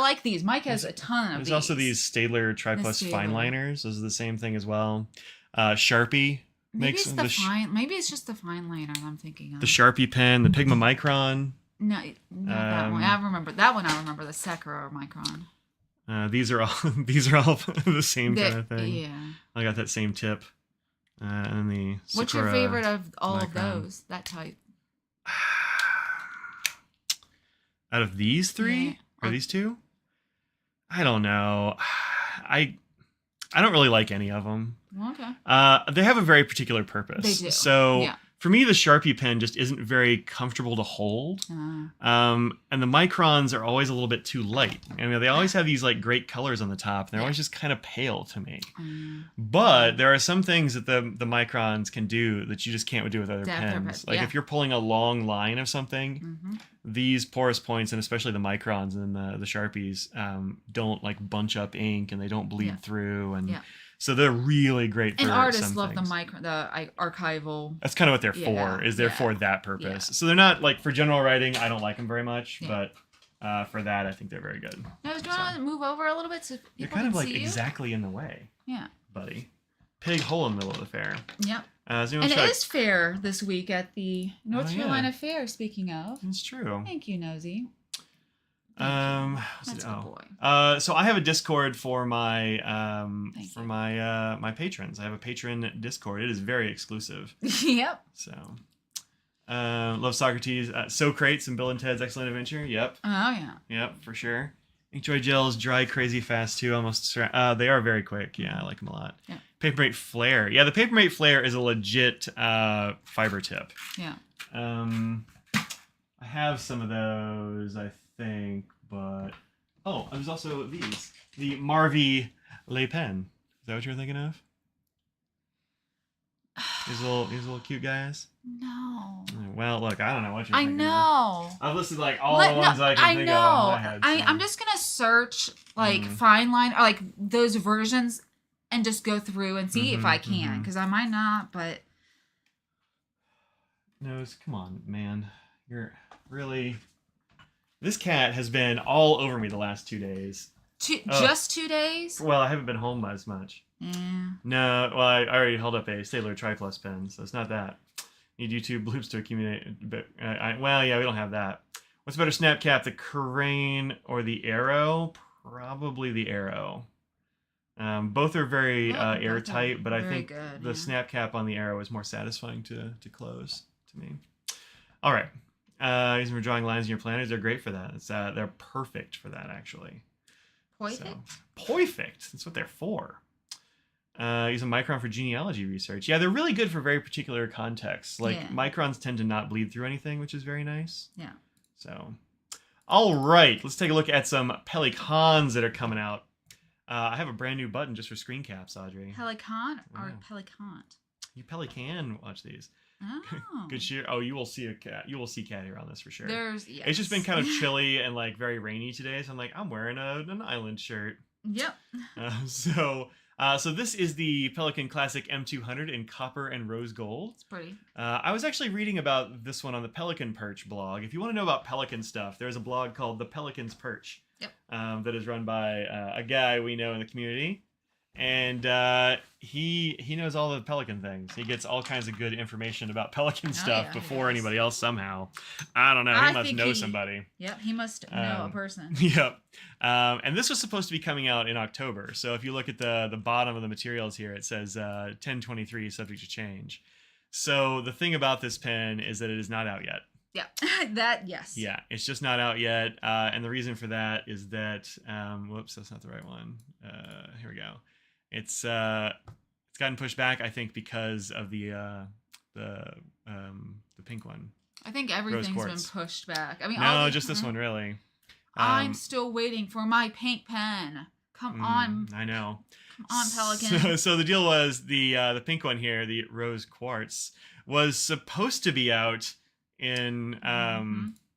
like these. Mike has a ton of these. There's also these Staedtler Tri-Plus fine liners. Those are the same thing as well. Sharpie makes... Maybe it's just the fine liner I'm thinking of. The Sharpie pen, the Pigma Micron. No, not that one. I remember that one. I remember the Sakura Micron. These are all the same kind of thing. Yeah. I got that same tip. And the Sakura What's your favorite of all Micron. of those? That type. Out of these three or these two, I don't know. I don't really like any of them. Okay. They have a very particular purpose. They do. So for me, the Sharpie pen just isn't very comfortable to hold. And the Microns are always a little bit too light. I mean, they always have these like great colors on the top. And they're always just kind of pale to me. But there are some things that the Microns can do that you just can't do with other pens. Like if you're pulling a long line of something, these porous points, and especially the Microns and the Sharpies, don't like bunch up ink and they don't bleed through. And so they're really great for and artists some love things. the archival. That's kind of what they're for. Is they're for that purpose. So they're not like for general writing. I don't like them very much, but for that, I think they're very good. Now, do you want to move over a little bit so people you're kind of like see exactly in the way. Yeah, buddy. Big hole in the middle of the fair. Yep. So and it is fair this week at the North Carolina Fair. Speaking of, it's true. Thank you, Nosy. That's a good boy. So I have a Discord for my my patrons. I have a patron Discord. It is very exclusive. Yep. So, love Socrates. Socrates and Bill and Ted's Excellent Adventure. Yep. Oh yeah. Yep, for sure. Inkjoy gels dry crazy fast too. Almost. They are very quick. Yeah, I like them a lot. Yeah. Papermate Flare. Yeah, the Papermate Flare is a legit fiber tip. Yeah. I have some of those, I think, but there's also these. The Marvy Le Pen. Is that what you're thinking of? These little cute guys? No. Well, look, I don't know what you're thinking of. I've listed like all the ones I can think of off my head. I'm just gonna search like fine line or like those versions and just go through and see if I can, because I might not, but Nose, come on, man. You're really... This cat has been all over me the last 2 days. Just 2 days? Well, I haven't been home as much. Yeah. No, well, I already held up a Staedtler Tri-Plus pen, so it's not that. Need YouTube bloops to accumulate. But, we don't have that. What's better, snap cap, the Crane or the Arrow? Probably the Arrow. Both are very airtight, but I think the snap cap on the Arrow is more satisfying to close to me. All right. Use them for drawing lines in your planners. They're great for that. It's they're perfect for that, actually. Perfect. That's what they're for. Use a micron for genealogy research. Yeah, they're really good for very particular contexts. Like microns tend to not bleed through anything, which is very nice. Yeah. So, all right, let's take a look at some Pelikans that are coming out. I have a brand new button just for screen caps, Audrey. Pelikan or Pelikan? You Pelikan watch these. Oh. Good cheer. Oh, you will see a cat. You will see cat hair on this for sure. Yes. It's just been kind of chilly and like very rainy today, so I'm like, I'm wearing an island shirt. Yep. So this is the Pelikan Classic M200 in copper and rose gold. It's pretty. I was actually reading about this one on the Pelikan Perch blog. If you want to know about Pelikan stuff, there's a blog called The Pelikan's Perch. Yep. That is run by a guy we know in the community. And he knows all the Pelikan things. He gets all kinds of good information about Pelikan stuff before anybody else somehow. I don't know. He must know somebody. Yep, he must know a person. Yep. And this was supposed to be coming out in October. So if you look at the bottom of the materials here, it says 10/23 subject to change. So the thing about this pen is that it is not out yet. Yeah, yes. Yeah, it's just not out yet. And the reason for that is that, whoops, that's not the right one. Here we go. It's gotten pushed back, I think, because of the pink one. I think everything's been pushed back. I mean, no, just this one really. I'm still waiting for my pink pen. Come on. I know. Come on, Pelikan. So the deal was the pink one here, the rose quartz, was supposed to be out in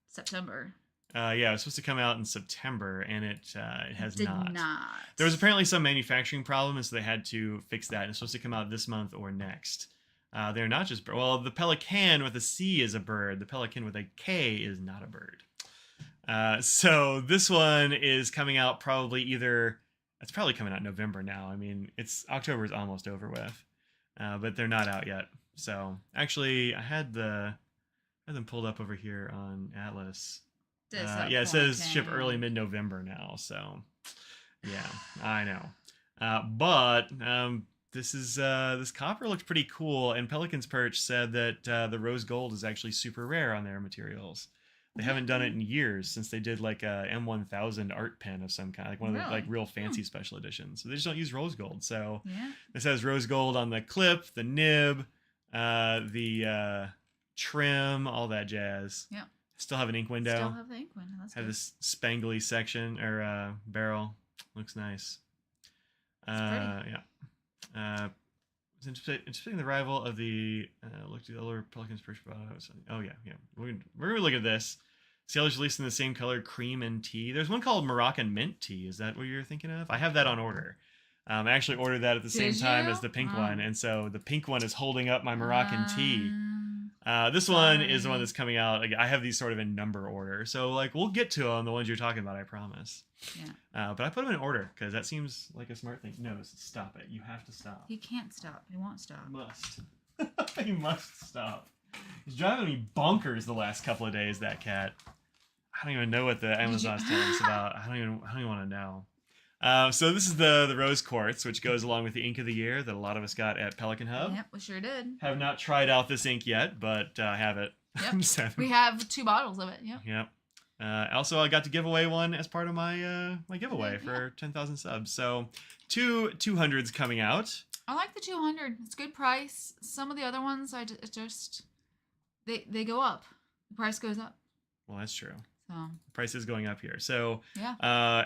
September. Yeah, it was supposed to come out in September, and it has Did not. not. There was apparently some manufacturing problem, and so they had to fix that. And it's supposed to come out this month or next. They're not just well, the Pelikan with a C is a bird. The Pelikan with a K is not a bird. So this one is coming out probably it's probably coming out in November now. I mean, October is almost over with, but they're not out yet. So actually, I had them pulled up over here on Atlas. Yeah, it says ship early mid-November now. So yeah, I know. But this copper looks pretty cool, and Pelikan's Perch said that the rose gold is actually super rare on their materials. They haven't done it in years since they did like a M1000 art pen of some kind, like one of the like real fancy special editions. So they just don't use rose gold. So it says rose gold on the clip, the nib, the trim, all that jazz. Yeah. Still have an ink window. Still have the ink window. That's have this spangly section or barrel. Looks nice. Yeah. It's interesting the arrival of the look to the other Pelikan's Perch. Oh yeah. We're gonna look at this. See how it's released in the same color, cream and tea. There's one called Moroccan mint tea. Is that what you're thinking of? I have that on order. I actually ordered that at the same time as the pink one, and so the pink one is holding up my Moroccan tea. This one is the one that's coming out. Like, I have these sort of in number order, so like we'll get to them, the ones you're talking about, I promise. Yeah. But I put them in order because that seems like a smart thing. No, stop it. You have to stop. He can't stop. He won't stop. Must. He must stop. He's driving me bonkers the last couple of days. That cat. I don't even know what the Amazon's telling us about. I don't even want to know. So this is the rose quartz, which goes along with the ink of the year that a lot of us got at Pelikan Hub. Yep, we sure did. Have not tried out this ink yet, but I have it. Yep. We have 2 bottles of it. Yep. Yep. Also, I got to give away one as part of my my giveaway for 10,000 subs. So 200s coming out. I like the 200. It's a good price. Some of the other ones, they go up. The price goes up. Well, that's true. So price is going up here. So yeah.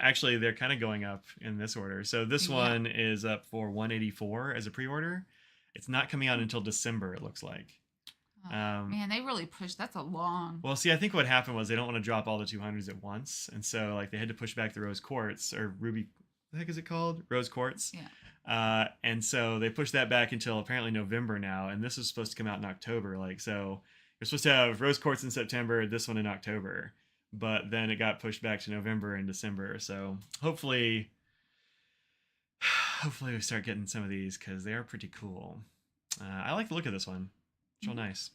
Actually, they're kind of going up in this order. So this one is up for $184 as a pre-order. It's not coming out until December, it looks like. Man, they really pushed. That's a long. Well, see, I think what happened was they don't want to drop all the 200s at once, and so like they had to push back the rose quartz or ruby. What the heck is it called? Rose quartz. Yeah. And so they pushed that back until apparently November now, and this is supposed to come out in October. Like, so you're supposed to have rose quartz in September, this one in October, but then it got pushed back to November and December. So hopefully we start getting some of these because they are pretty cool. I like the look of this one. It's real nice.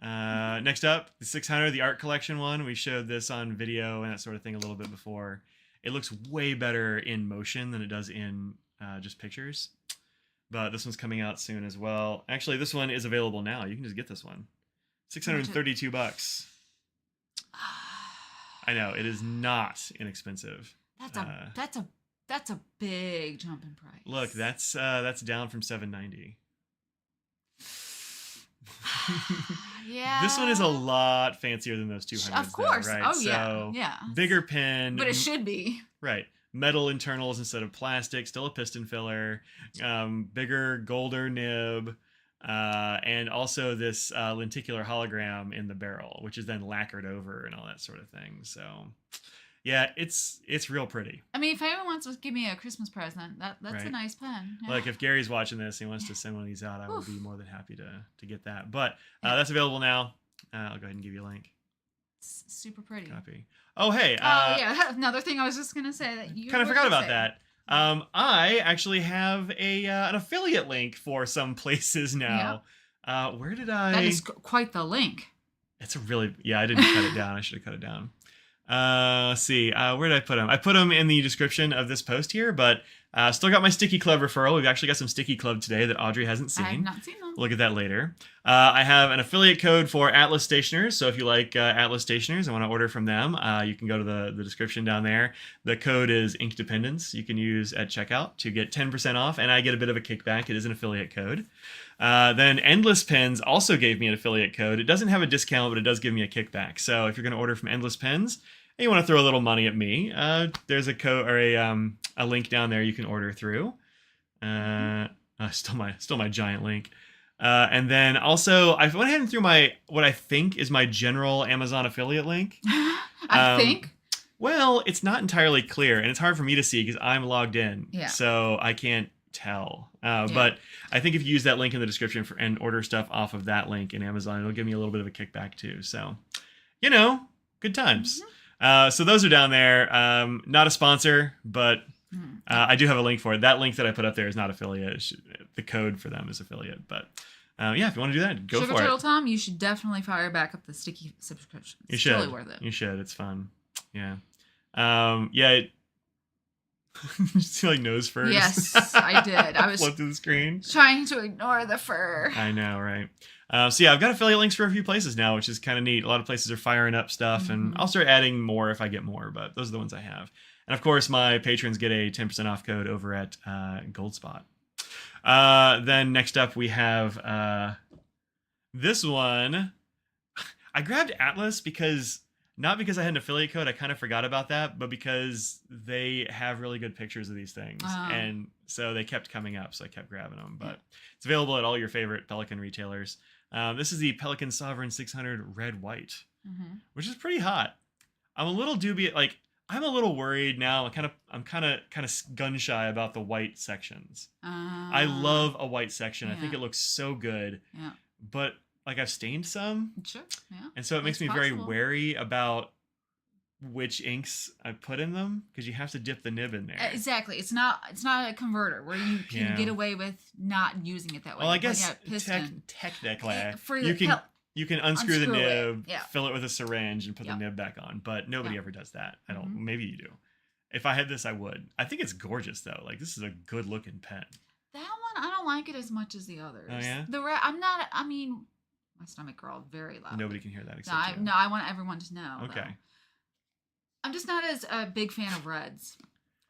Next up, the 600, the art collection one. We showed this on video and that sort of thing a little bit before. It looks way better in motion than it does in just pictures. But this one's coming out soon as well. Actually, this one is available now. You can just get this one. $632. I know, it is not inexpensive. That's a big jump in price. Look, that's down from $790. Yeah. This one is a lot fancier than those 200s. Of course. Though, right? Oh, so, yeah. Bigger pen. But it should be. Right. Metal internals instead of plastic. Still a piston filler. Bigger, golder nib. And also this lenticular hologram in the barrel, which is then lacquered over and all that sort of thing. So, yeah, it's real pretty. I mean, if anyone wants to give me a Christmas present, that's right. A nice pen. Yeah. Like if Gary's watching this and he wants to send one of these out, I would be more than happy to get that. But that's available now. I'll go ahead and give you a link. It's super pretty. Copy. Oh, hey. Yeah. Another thing I was just gonna say that you kind of forgot about that. I actually have an affiliate link for some places now. Yeah. Where did I? That is quite the link. It's a really I didn't cut it down. I should have cut it down. Let's see. Where did I put them? I put them in the description of this post here, but still got my Sticky Club referral. We've actually got some Sticky Club today that Audrey hasn't seen. I have not seen them. We'll look at that later. I have an affiliate code for Atlas Stationers. So if you like Atlas Stationers and want to order from them, you can go to the description down there. The code is Ink Dependence. You can use at checkout to get 10% off, and I get a bit of a kickback. It is an affiliate code. Then Endless Pens also gave me an affiliate code. It doesn't have a discount, but it does give me a kickback. So if you're going to order from Endless Pens, and you want to throw a little money at me, there's a code or a link down there you can order through. Still my giant link. And then also I went ahead and threw what I think is my general Amazon affiliate link. I think. Well, it's not entirely clear, and it's hard for me to see because I'm logged in. Yeah. So I can't tell. But I think if you use that link in the description and order stuff off of that link in Amazon, it'll give me a little bit of a kickback too. So, good times. So those are down there. Not a sponsor, but I do have a link for it. That link that I put up there is not affiliate. The code for them is affiliate. But if you want to do that, go Sugar for Turtle it. Tom, you should definitely fire back up the sticky subscription. It's totally worth it. You should. It's fun. Yeah. You see like nose furs? Yes, I did. I was flipped to the screen. Trying to ignore the fur. I know, right? I've got affiliate links for a few places now, which is kind of neat. A lot of places are firing up stuff, and I'll start adding more if I get more, but those are the ones I have. And of course, my patrons get a 10% off code over at Goldspot. Then next up, we have this one. I grabbed Atlas not because I had an affiliate code, I kind of forgot about that, but because they have really good pictures of these things. And so they kept coming up, so I kept grabbing them. But it's available at all your favorite Pelikan retailers. This is the Pelikan Sovereign 600 Red White, which is pretty hot. I'm a little dubious, I'm a little worried now. I'm kind of gun shy about the white sections. I love a white section. I think it looks so good. Yeah. But I've stained some. Sure. Yeah. And so it makes me very wary about which inks I put in them because you have to dip the nib in there. Exactly. It's not a converter where you can get away with not using it that way. Well, I guess technically you can unscrew the nib, fill it with a syringe, and put the nib back on. But nobody ever does that. I don't. Maybe you do. If I had this, I would. I think it's gorgeous though. This is a good looking pen. That one, I don't like it as much as the others. Oh yeah. My stomach growled very loud. Nobody can hear that except you. No, I want everyone to know. Okay. Though. I'm just not as a big fan of reds.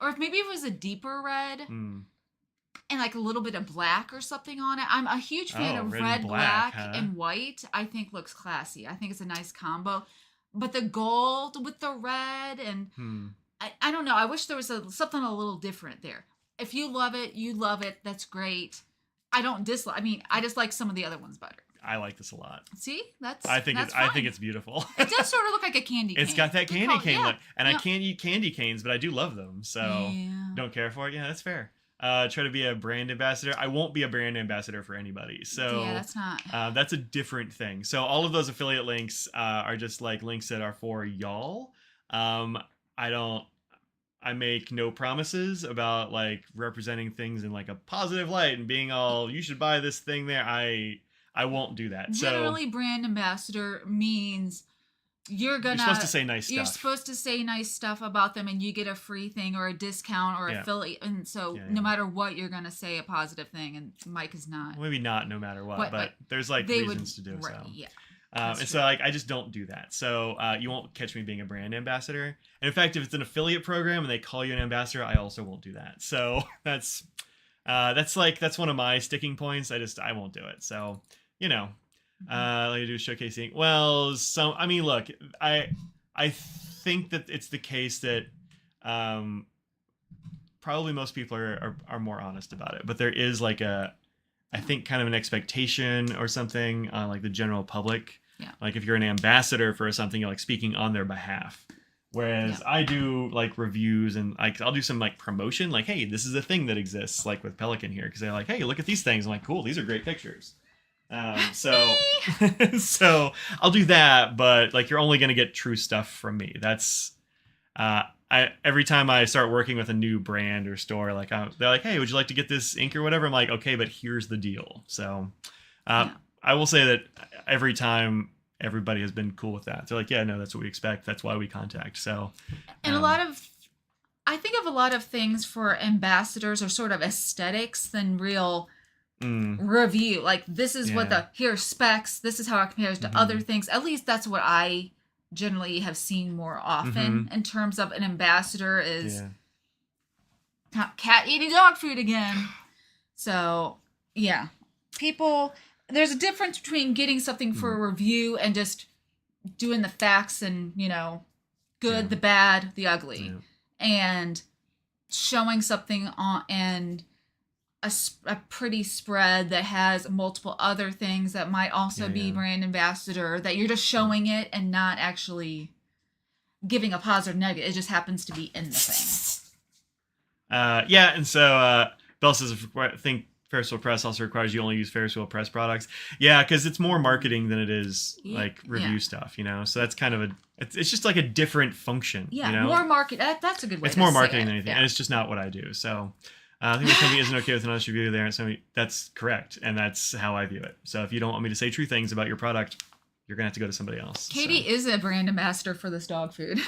Or if maybe it was a deeper red and a little bit of black or something on it. I'm a huge fan of red, black, and white. I think looks classy. I think it's a nice combo. But the gold with the red and I don't know. I wish there was something a little different there. If you love it, you love it. That's great. I don't dislike. I just like some of the other ones better. I like this a lot. See, I think it's beautiful. It does sort of look like a candy cane. It's got that candy cane look, and I can't eat candy canes, but I do love them. So don't care for it. Yeah, that's fair. Try to be a brand ambassador. I won't be a brand ambassador for anybody. So that's not. That's a different thing. So all of those affiliate links are just links that are for y'all. I make no promises about representing things in a positive light and being all you should buy this thing there. I won't do that. Generally, brand ambassador means you're supposed to say nice stuff. You're supposed to say nice stuff about them, and you get a free thing or a discount or affiliate. And so, no matter what, you're gonna say a positive thing. And Mike is not. Well, maybe not, no matter what. But there's reasons to do so. Yeah. And so I just don't do that. So you won't catch me being a brand ambassador. And in fact, if it's an affiliate program and they call you an ambassador, I also won't do that. So that's one of my sticking points. I won't do it. So. Let me do showcasing. Well, look, I think that it's the case that probably most people are more honest about it, but there is I think kind of an expectation or something on the general public. Yeah. If you're an ambassador for something, you're speaking on their behalf. Whereas I do reviews and I'll do some promotion, hey, this is a thing that exists with Pelikan here because they're hey, look at these things. I'm cool, these are great pictures. So I'll do that, but you're only going to get true stuff from me. That's every time I start working with a new brand or store, they're hey, would you like to get this ink or whatever? I'm okay, but here's the deal. So I will say that every time everybody has been cool with that. They're yeah, no, that's what we expect. That's why we contact. So and I think of a lot of things for ambassadors are sort of aesthetics than real review. This is what here's specs. This is how it compares to other things. At least that's what I generally have seen more often in terms of an ambassador is cat eating dog food again. So there's a difference between getting something for a review and just doing the facts and good, the bad, the ugly, and showing something on and a pretty spread that has multiple other things that might also be brand ambassador that you're just showing it and not actually giving a positive or negative. It just happens to be in the thing. Yeah, and so Bell says, I think Ferris wheel press also requires you only use Ferris wheel press products. Yeah, because it's more marketing than it is like review stuff, you know. So that's kind of it's just like a different function. Yeah, you know? more market. That's a good way. It's more marketing than anything, and it's just not what I do. So I think the company isn't okay with an honest review there. So that's correct, and that's how I view it. So if you don't want me to say true things about your product, you're gonna have to go to somebody else. Katie is a brand ambassador for this dog food.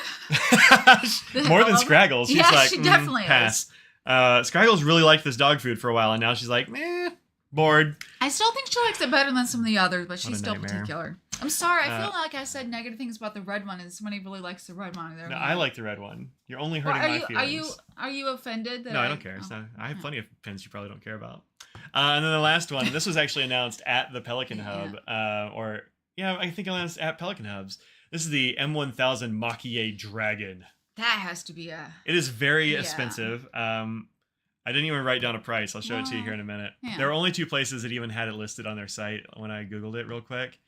More than Scraggle. She's like, she definitely pass. is. Scraggle's really liked this dog food for a while, and now she's like, meh, bored. I still think she likes it better than some of the others, but she's still nightmare. particular. I'm sorry. I feel like I said negative things about the red one, and somebody really likes the red one. No, I like the red one. You're only hurting my feelings. Are you offended? That No, I don't care. I have plenty of pins you probably don't care about. And then the last one. This was actually announced at the Pelikan Hub, I think announced at Pelikan Hubs. This is the M1000 Makia Dragon. That has to be It is very expensive. I didn't even write down a price. I'll show it to you here in a minute. Yeah. There are only 2 places that even had it listed on their site when I Googled it real quick.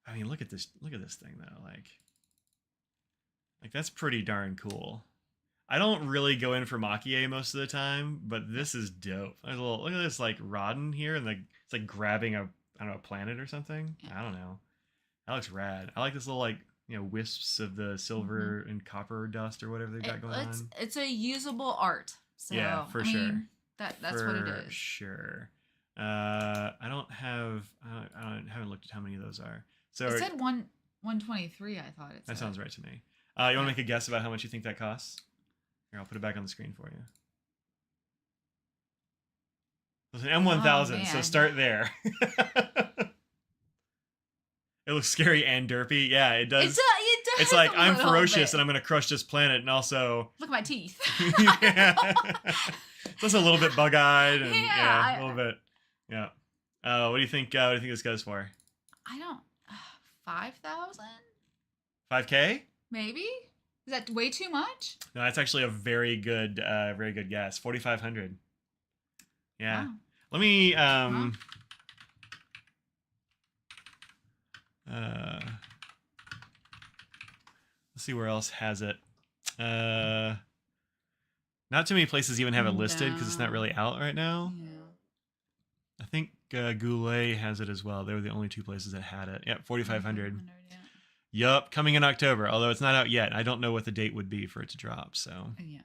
I mean, look at this. Look at this thing though. Like that's pretty darn cool. I don't really go in for Makia most of the time, but this is dope. Look at this like rod in here, and it's like grabbing a planet or something. Yeah. I don't know. That looks rad. I like this little like wisps of the silver and copper dust or whatever they've got going on. It's a usable art. So, yeah, for sure. That's what it is. For sure. I haven't looked at how many of those are. So it said 123. I thought it said. That sounds right to me. You want to make a guess about how much you think that costs? Here, I'll put it back on the screen for you. It's an M1000, so start there. It looks scary and derpy. Yeah, it does. It does. It's like I'm ferocious and I'm gonna crush this planet, and also look at my teeth. Yeah, it's also a little bit bug-eyed and a little bit. Yeah. What do you think? What do you think this goes for? I don't. 5,000. 5K? Maybe. Is that way too much? No, that's actually a very good guess. 4,500. Yeah. Wow. Let me let's see where else has it. Not too many places even have it listed because it's not really out right now. Yeah. I think Goulet has it as well. They were the only 2 places that had it. Yep, 4,500. Yup, coming in October, although it's not out yet. I don't know what the date would be for it to drop, so it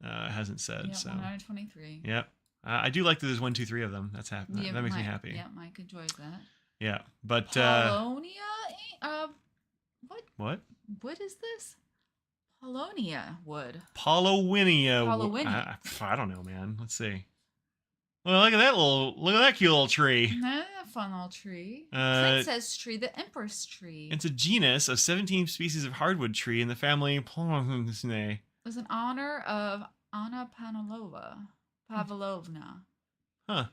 hasn't said. So 123. Yep. I do like that there's 1, 2, 3 of them. That's happy. That makes me happy. Yeah, Mike enjoys that. Yeah, but Polonia. What? What is this? Polonia wood. Polowinia. I don't know, man. Let's see. Well, look at that cute little tree. That's a fun little tree. It says tree, the Empress tree. It's a genus of 17 species of hardwood tree in the family Polowinia. It was in honor of Anna Pavlovna. Huh.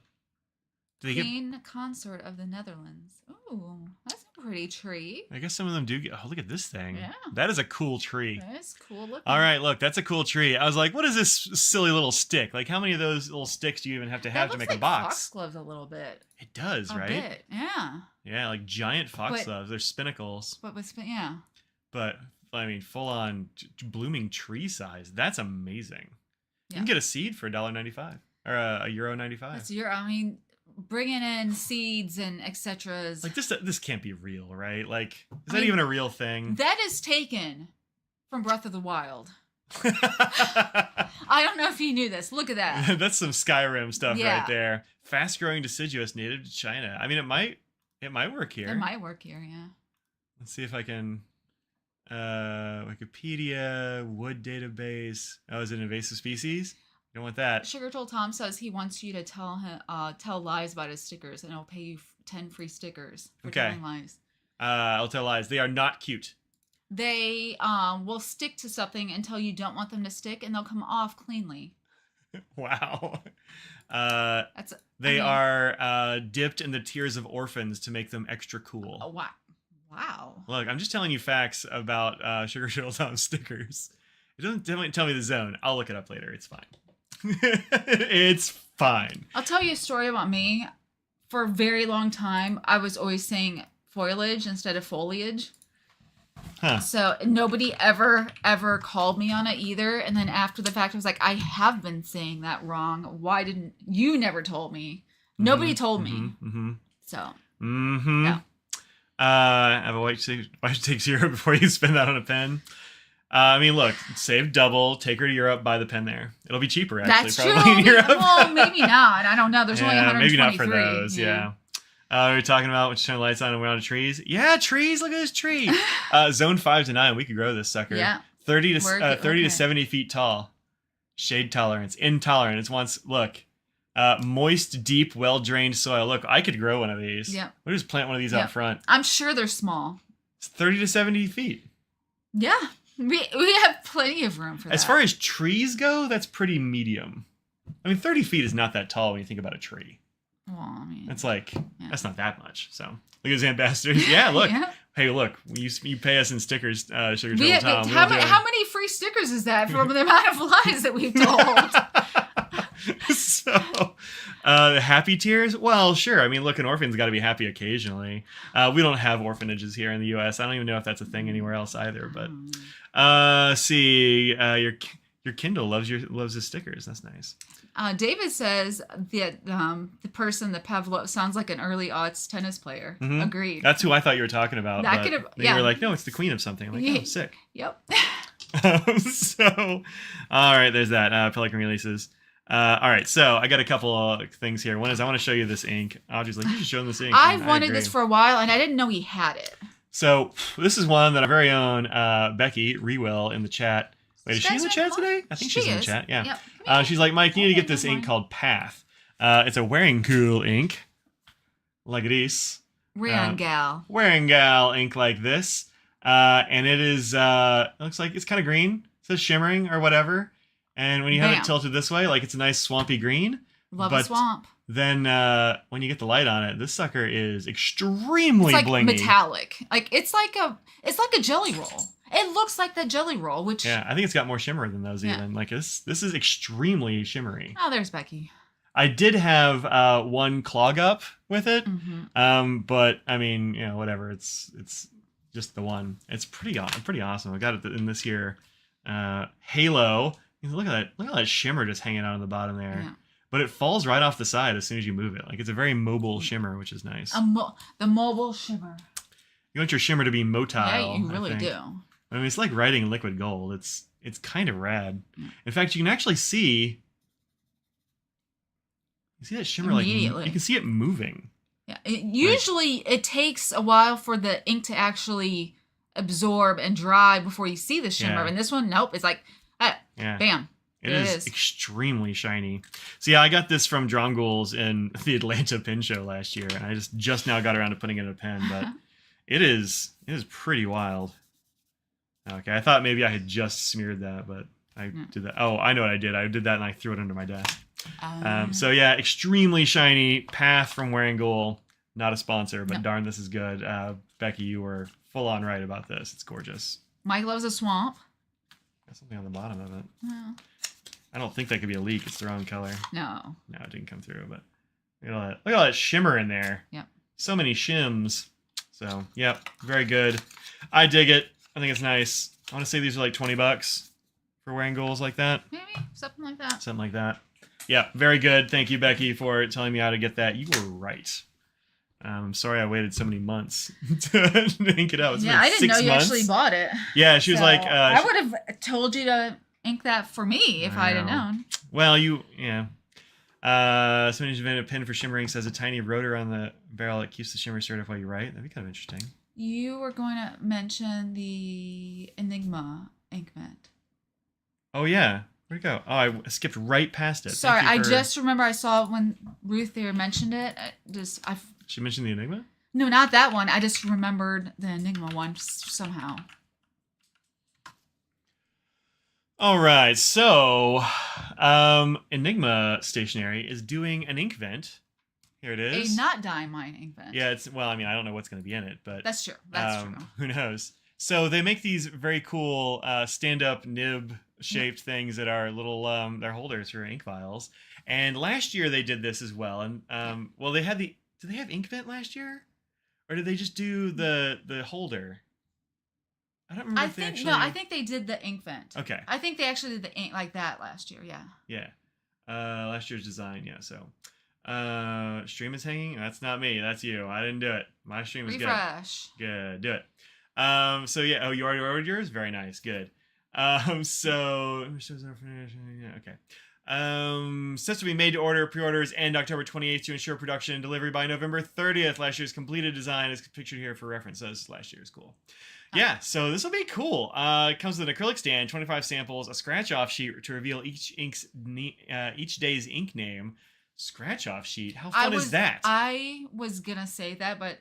Queen consort of the Netherlands. Ooh, that's a pretty tree. I guess some of them do get. Oh, look at this thing. Yeah. That is a cool tree. That is cool looking. All right, look, that's a cool tree. I was like, what is this silly little stick? Like, how many of those little sticks do you even have to make a box? Foxgloves a little bit. It does, right? A bit, yeah. Yeah, like giant foxgloves. They're spinnacles. Yeah. But I mean, full on blooming tree size. That's amazing. You can get a seed for $1.95 or €1.95. That's I mean, bringing in seeds and etc. Like this can't be real, right? Like, is that even a real thing? That is taken from Breath of the Wild. I don't know if you knew this. Look at that. That's some Skyrim stuff right there. Fast growing deciduous native to China. I mean, it might work here. It might work here, yeah. Let's see if I can. Wikipedia, wood database. Oh, is it an invasive species? You don't want that. Sugar Told Tom says he wants you to tell lies about his stickers, and he'll pay you 10 free stickers for telling lies. I'll tell lies. They are not cute. They will stick to something until you don't want them to stick, and they'll come off cleanly. Wow. They are dipped in the tears of orphans to make them extra cool. Oh, wow. Look, I'm just telling you facts about Sugar Told Tom stickers. It doesn't tell me the zone. I'll look it up later. It's fine. It's fine. I'll tell you a story about me. For a very long time, I was always saying foliage instead of foliage. Huh. So nobody ever called me on it either. And then after the fact, I was like, I have been saying that wrong. Why didn't you never told me? Nobody told me. So. Yeah. Have a white takes Europe before you spend that on a pen. I mean, look, save double. Take her to Europe. Buy the pen there. It'll be cheaper, actually. That's probably true. In Europe. Well, maybe not. I don't know. There's only 123. Maybe not for those. Yeah. We were talking about when you turn the lights on and we're on the trees. Yeah, trees. Look at this tree. Zone 5 to 9. We could grow this sucker. Yeah. 30 to 70 feet tall. Shade tolerance. Intolerant. It wants, look, moist, deep, well-drained soil. Look, I could grow one of these. Yeah. We'll just plant one of these out front. I'm sure they're small. It's 30 to 70 feet. Yeah. We have plenty of room for that. As far as trees go, that's pretty medium. I mean, 30 feet is not that tall when you think about a tree. Well, I mean, that's that's not that much. So look at his ambassadors. Yeah, look. Hey, look. You pay us in stickers, Sugar Trouble Tom. How many free stickers is that from the amount of lies that we've told? So, the happy tears? Well, sure. I mean, look, an orphan's got to be happy occasionally. We don't have orphanages here in the U.S. I don't even know if that's a thing anywhere else either. But see, your Kindle loves his stickers. That's nice. David says that the person, the Pavlov, sounds like an early aughts tennis player. Mm-hmm. Agreed. That's who I thought you were talking about. You were like, no, it's the queen of something. I'm like, oh, sick. Yep. So, all right, there's that. Pelikan releases. All right, so I got a couple of things here. One is I want to show you this ink. Audrey's like, you should show him this ink. I've wanted this for a while, and I didn't know he had it. So this is one that our very own Becky Rewell in the chat. Wait, is she in the chat today? I think she's in the chat. Yeah. Yep. She's like, Mike, you need to get this ink called Path. It's a Wearingeul ink, like this. Wearingeul. Wearingeul ink like this, and it is. It looks like it's kind of green. It says shimmering or whatever. And when you have it tilted this way, like it's a nice swampy green. Love a swamp. Then when you get the light on it, this sucker is extremely blingy. Metallic. Like it's like a jelly roll. It looks like that jelly roll, which I think it's got more shimmer than those even. Like this is extremely shimmery. Oh, there's Becky. I did have one clog up with it, but I mean, whatever. It's just the one. It's pretty awesome. I got it in this here halo. Look at that shimmer just hanging out on the bottom there. Yeah. But it falls right off the side as soon as you move it. Like it's a very mobile shimmer, which is nice. The mobile shimmer. You want your shimmer to be motile. Yeah, you really do. I mean, it's like writing liquid gold. It's kind of rad. In fact, you can actually see. You see that shimmer immediately. You can see it moving. Yeah. Usually, it takes a while for the ink to actually absorb and dry before you see the shimmer. Yeah. And this one, nope. It's like. Bam. It is extremely shiny. So yeah, I got this from Drongools in the Atlanta Pen Show last year, and I just now got around to putting it in a pen, but it is pretty wild. Okay, I thought maybe I had just smeared that, but I did that. Oh, I know what I did. I did that and I threw it under my desk. So yeah, extremely shiny. Path from Wearingeul. Not a sponsor, but darn, this is good. Becky, you were full on right about this. It's gorgeous. Mike loves a swamp. Got something on the bottom of it. No. I don't think that could be a leak. It's the wrong color. No, it didn't come through. But look at all that shimmer in there. Yep. So many shims. So yep, very good. I dig it. I think it's nice. I want to say these are like $20 for Wearingeul's like that. Maybe something like that. Something like that. Yeah, very good. Thank you, Becky, for telling me how to get that. You were right. I'm sorry I waited so many months to ink it out. I didn't know you actually bought it. Yeah, she was like... I would have told you to ink that for me if I had known. Well, somebody's invented a pen for shimmering, says a tiny rotor on the barrel that keeps the shimmer stirred while you write. That'd be kind of interesting. You were going to mention the Enigma inkvent. Oh, yeah. Where'd it go? Oh, I skipped right past it. Sorry, I just remember I saw when Ruth there mentioned it. She mentioned the Enigma? No, not that one. I just remembered the Enigma one somehow. All right, so Enigma Stationery is doing an inkvent. Here it is. A not diamine inkvent. Yeah, I don't know what's going to be in it, but that's true. That's true. Who knows? So they make these very cool stand-up nib-shaped things that are little they're holders for ink vials. And last year they did this as well. And they had did they have inkvent last year, or did they just do the holder? I don't remember I if they think actually... no, I think they did the inkvent. Okay. I think they actually did the ink like that last year. Yeah. Yeah. Last year's design. Yeah. So, stream is hanging. That's not me. That's you. I didn't do it. My stream is Refresh. Good. Do it. So yeah. Oh, you already ordered yours. Very nice. Good. So okay. Sets will be made to order. Pre-orders end October 28th to ensure production and delivery by November 30th. Last year's completed design is pictured here for reference. So this last year's cool. Yeah, so this will be cool. It comes with an acrylic stand, 25 samples, a scratch-off sheet to reveal each day's ink name. Scratch-off sheet? How fun is that? I was gonna say that, but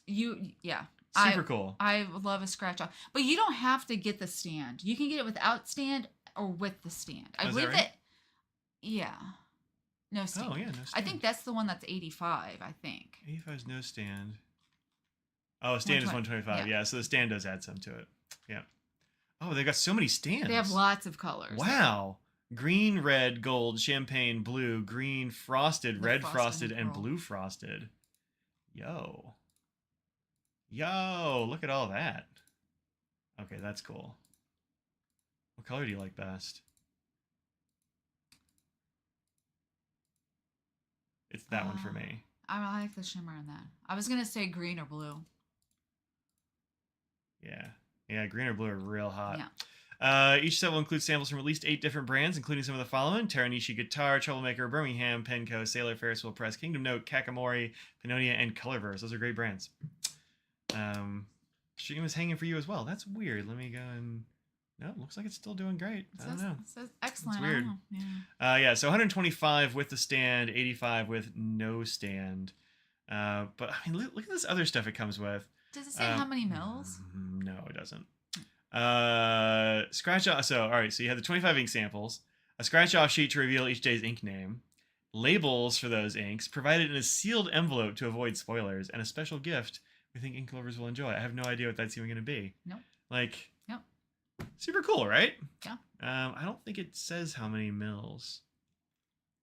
Super cool. I love a scratch-off. But you don't have to get the stand. You can get it without stand or with the stand. I believe that, yeah. No stand. Oh, yeah, no stand. I think that's the one that's 85, I think. 85 is no stand. Oh, stand is 125. Yeah, so the stand does add some to it. Yeah. Oh, they've got so many stands. They have lots of colors. Wow. Green, red, gold, champagne, blue, green, frosted, red frosted, and blue frosted. Yo, look at all that. Okay, that's cool. What color do you like best? It's that one for me. I like the shimmer in that. I was going to say green or blue. Yeah, green or blue are real hot. Yeah. Each set will include samples from at least 8 different brands, including some of the following: Teranishi Guitar, Troublemaker, Birmingham, Penco, Sailor, Ferris Wheel Press, Kingdom Note, Kakamori, Pannonia, and Colorverse. Those are great brands. Stream is hanging for you as well. That's weird. Let me go and... No, looks like it's still doing great. I don't know. It says excellent. It's weird. Yeah, so 125 with the stand, 85 with no stand. But I mean, look at this other stuff it comes with. Does it say how many mils? No, it doesn't. Scratch off. So, all right. So you have the 25 ink samples, a scratch off sheet to reveal each day's ink name, labels for those inks provided in a sealed envelope to avoid spoilers, and a special gift we think ink lovers will enjoy. I have no idea what that's even going to be. Nope. Like, Yep. Super cool, right? Yeah. I don't think it says how many mils.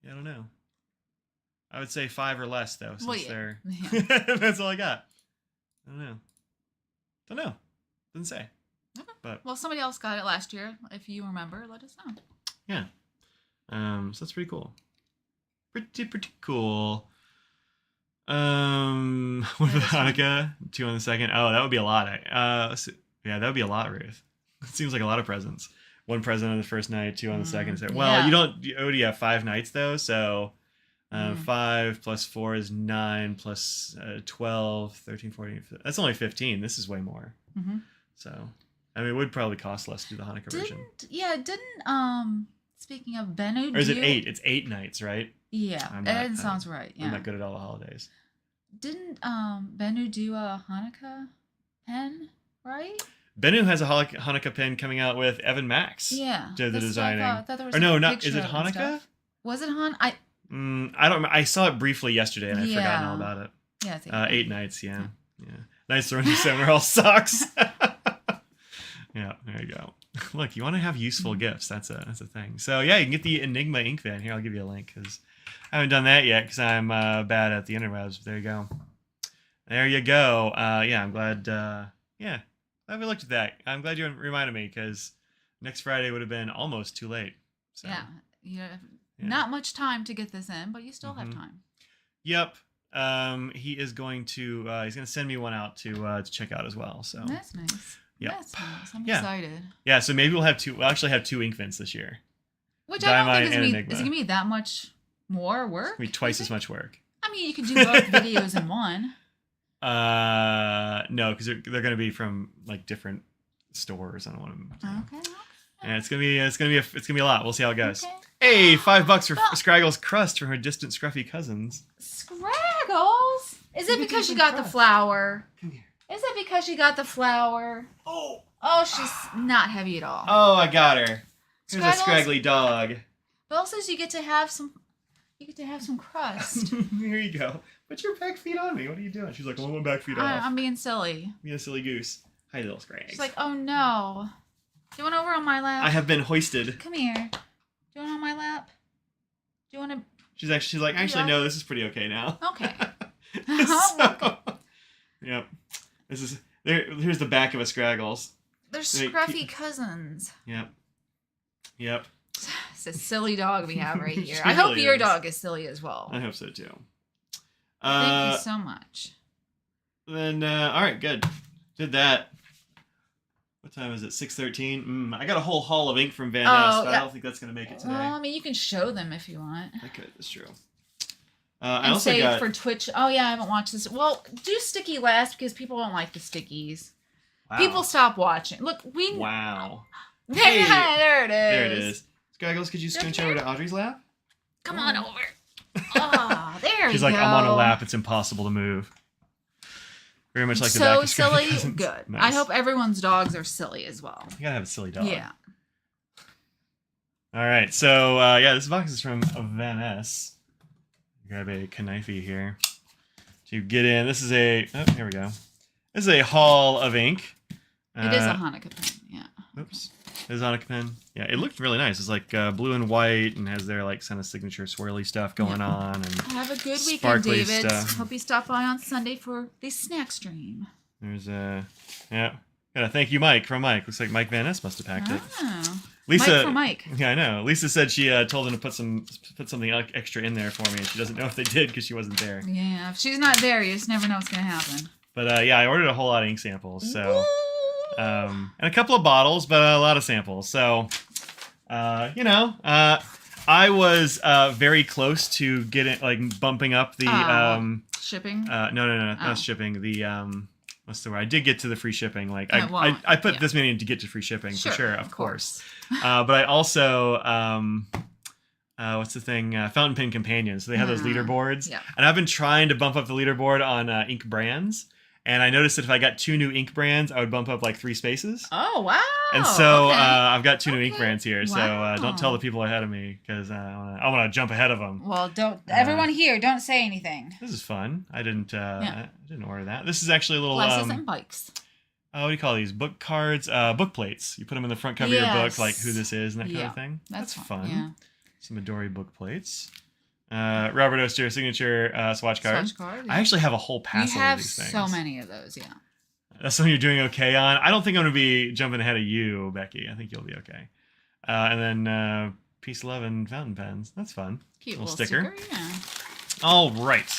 Yeah, I don't know. I would say 5 or less, though, since they're... Yeah. That's all I got. I don't know. Doesn't say. Okay. But well, somebody else got it last year. If you remember, let us know. Yeah. So that's pretty cool. Pretty cool. What about Hanukkah? 2 on the second. Oh, that would be a lot. Yeah, that would be a lot, Ruth. It seems like a lot of presents. 1 present on the first night, 2 on the second. Well, you already have 5 nights though, so 5 plus 4 is 9 plus 12, 13, 14. 15. That's only 15. This is way more. Mm-hmm. So, I mean, it would probably cost less to do the Hanukkah version. Speaking of Bennu, or is it 8? It's 8 nights, right? Yeah, that sounds right. Yeah. I'm not good at all the holidays. Didn't Bennu do a Hanukkah pen, right? Bennu has a Hanukkah pen coming out with Evan Max. Yeah. Did the designing. I thought there was or no, not is it Hanukkah? Was it I don't remember. I saw it briefly yesterday and I've forgotten all about it. Yeah, it's 8 nights, yeah. Nice throwing December all sucks. Yeah, there you go. Look, you want to have useful gifts. That's a thing. So yeah, you can get the Enigma inkvent. Here, I'll give you a link because I haven't done that yet because I'm bad at the interwebs. There you go. There you go. Yeah, I'm glad. Glad we looked at that. I'm glad you reminded me because next Friday would have been almost too late. So, yeah. Not much time to get this in, but you still have time. Yep. He is going to. He's going to send me one out to check out as well. So that's nice. Yep. That's nice. I'm excited. Yeah. So maybe we'll have 2. We'll actually have 2 inkvents this year. Which I don't think is going to be that much more work. It's going to be twice as much work. I mean, you could do both videos in one. No, because they're going to be from like different stores. I don't want to. Okay. And it's gonna be a lot. We'll see how it goes. Okay. Hey, $5 for Scraggle's crust from her distant scruffy cousins. Scraggles? Is it because she got the flower? Come here. Is it because she got the flower? Oh, she's not heavy at all. Oh, I got her. Here's a scraggly dog. Bill says you get to have some crust. Here you go. Put your back feet on me. What are you doing? She's like, I want my back feet off. I'm being silly. Being a silly goose. Hi, little Scraggs. She's like, oh no. Do you want over on my lap? I have been hoisted. Come here. Do you want on my lap? Do you want to? She's like, actually, no, this is pretty okay now. Okay. Yep. Here's the back of a Scraggles. They're scruffy cousins. Yep. It's a silly dog we have right here. She I hope really your is. dog is silly as well. I hope so too. Thank you so much. Then, all right, good. Did that. What time is it? 6:13. I got a whole haul of ink from Vaness, but I don't think that's gonna make it today. Well, I mean, you can show them if you want. I could. That's true. And I also say got for Twitch. Oh yeah, I haven't watched this. Well, do sticky last because people don't like the stickies. Wow. People stop watching. Look, we. Wow. Hey, there it is. There it is. Scraggles, could you scooch over to Audrey's lap? Come on over. Oh, there you go. She's like, I'm on a lap. It's impossible to move. Very much like the back of silly. Cousins. Good. Nice. I hope everyone's dogs are silly as well. You gotta have a silly dog. Yeah. All right. So yeah, this box is from Vaness. Grab a knife here to get in. This is a. Oh, here we go. This is a haul of ink. It is a Hanukkah pen. Yeah. Oops. It is a Hanukkah pen. Yeah, it looked really nice. It's like blue and white and has their like kind of signature swirly stuff going on. And have a good weekend, sparkly David. stuff. Hope you stop by on Sunday for the snack stream. There's yeah. Gotta thank you, Mike, from Mike. Looks like Mike Vaness must have packed it. Oh. Lisa, Mike for Mike. Yeah, I know. Lisa said she told him to put something extra in there for me, and she doesn't know if they did because she wasn't there. Yeah, if she's not there, you just never know what's gonna happen. But yeah, I ordered a whole lot of ink samples, so and a couple of bottles, but a lot of samples. So you know, I was very close to getting bumping up the shipping. No, not shipping. The what's the word? I did get to the free shipping. Like I put this many in to get to free shipping for sure, of course. But I also what's the thing? Fountain pen companions. So they have those leaderboards, and I've been trying to bump up the leaderboard on ink brands. And I noticed that if I got 2 new ink brands, I would bump up like 3 spaces. Oh, wow. And so I've got 2 new ink brands here. Wow. So don't tell the people ahead of me because I want to jump ahead of them. Well, don't everyone here, don't say anything. This is fun. I didn't order that. This is actually a little glasses and bikes. What do you call these? Book cards, book plates. You put them in the front cover of your book, like who this is and that kind of thing. That's fun. Yeah. Some Midori book plates. Robert Oster signature swatch card. Yeah. I actually have a whole pass of these things. So many of those, yeah. That's something you're doing okay on. I don't think I'm going to be jumping ahead of you, Becky. I think you'll be okay. And then Peace, Love, and Fountain Pens. That's fun. Cute little sticker. Yeah. All right.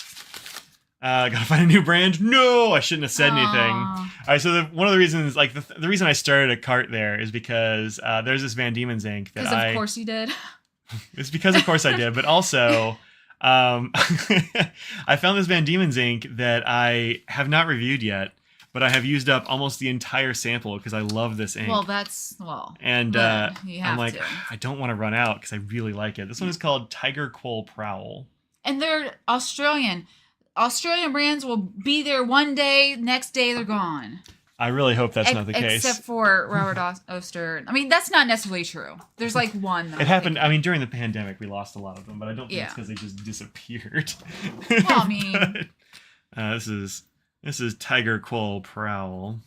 Gotta find a new brand. No, I shouldn't have said anything. All right, so one of the reasons, like the reason I started a cart there is because there's this Van Diemen's ink that Because of course you did. It's because of course I did, but also I found this Van Diemen's ink that I have not reviewed yet, but I have used up almost the entire sample because I love this ink. And I'm like, I don't want to run out because I really like it. This one is called Tiger Quoll Prowl. And they're Australian. Australian brands will be there one day, next day they're gone. I really hope that's not the case. Except for Robert Oster. I mean, that's not necessarily true. There's like one. It happened. I mean, during the pandemic, we lost a lot of them, but I don't think it's because they just disappeared. Well, I mean, this is Tiger Quoll Prowl.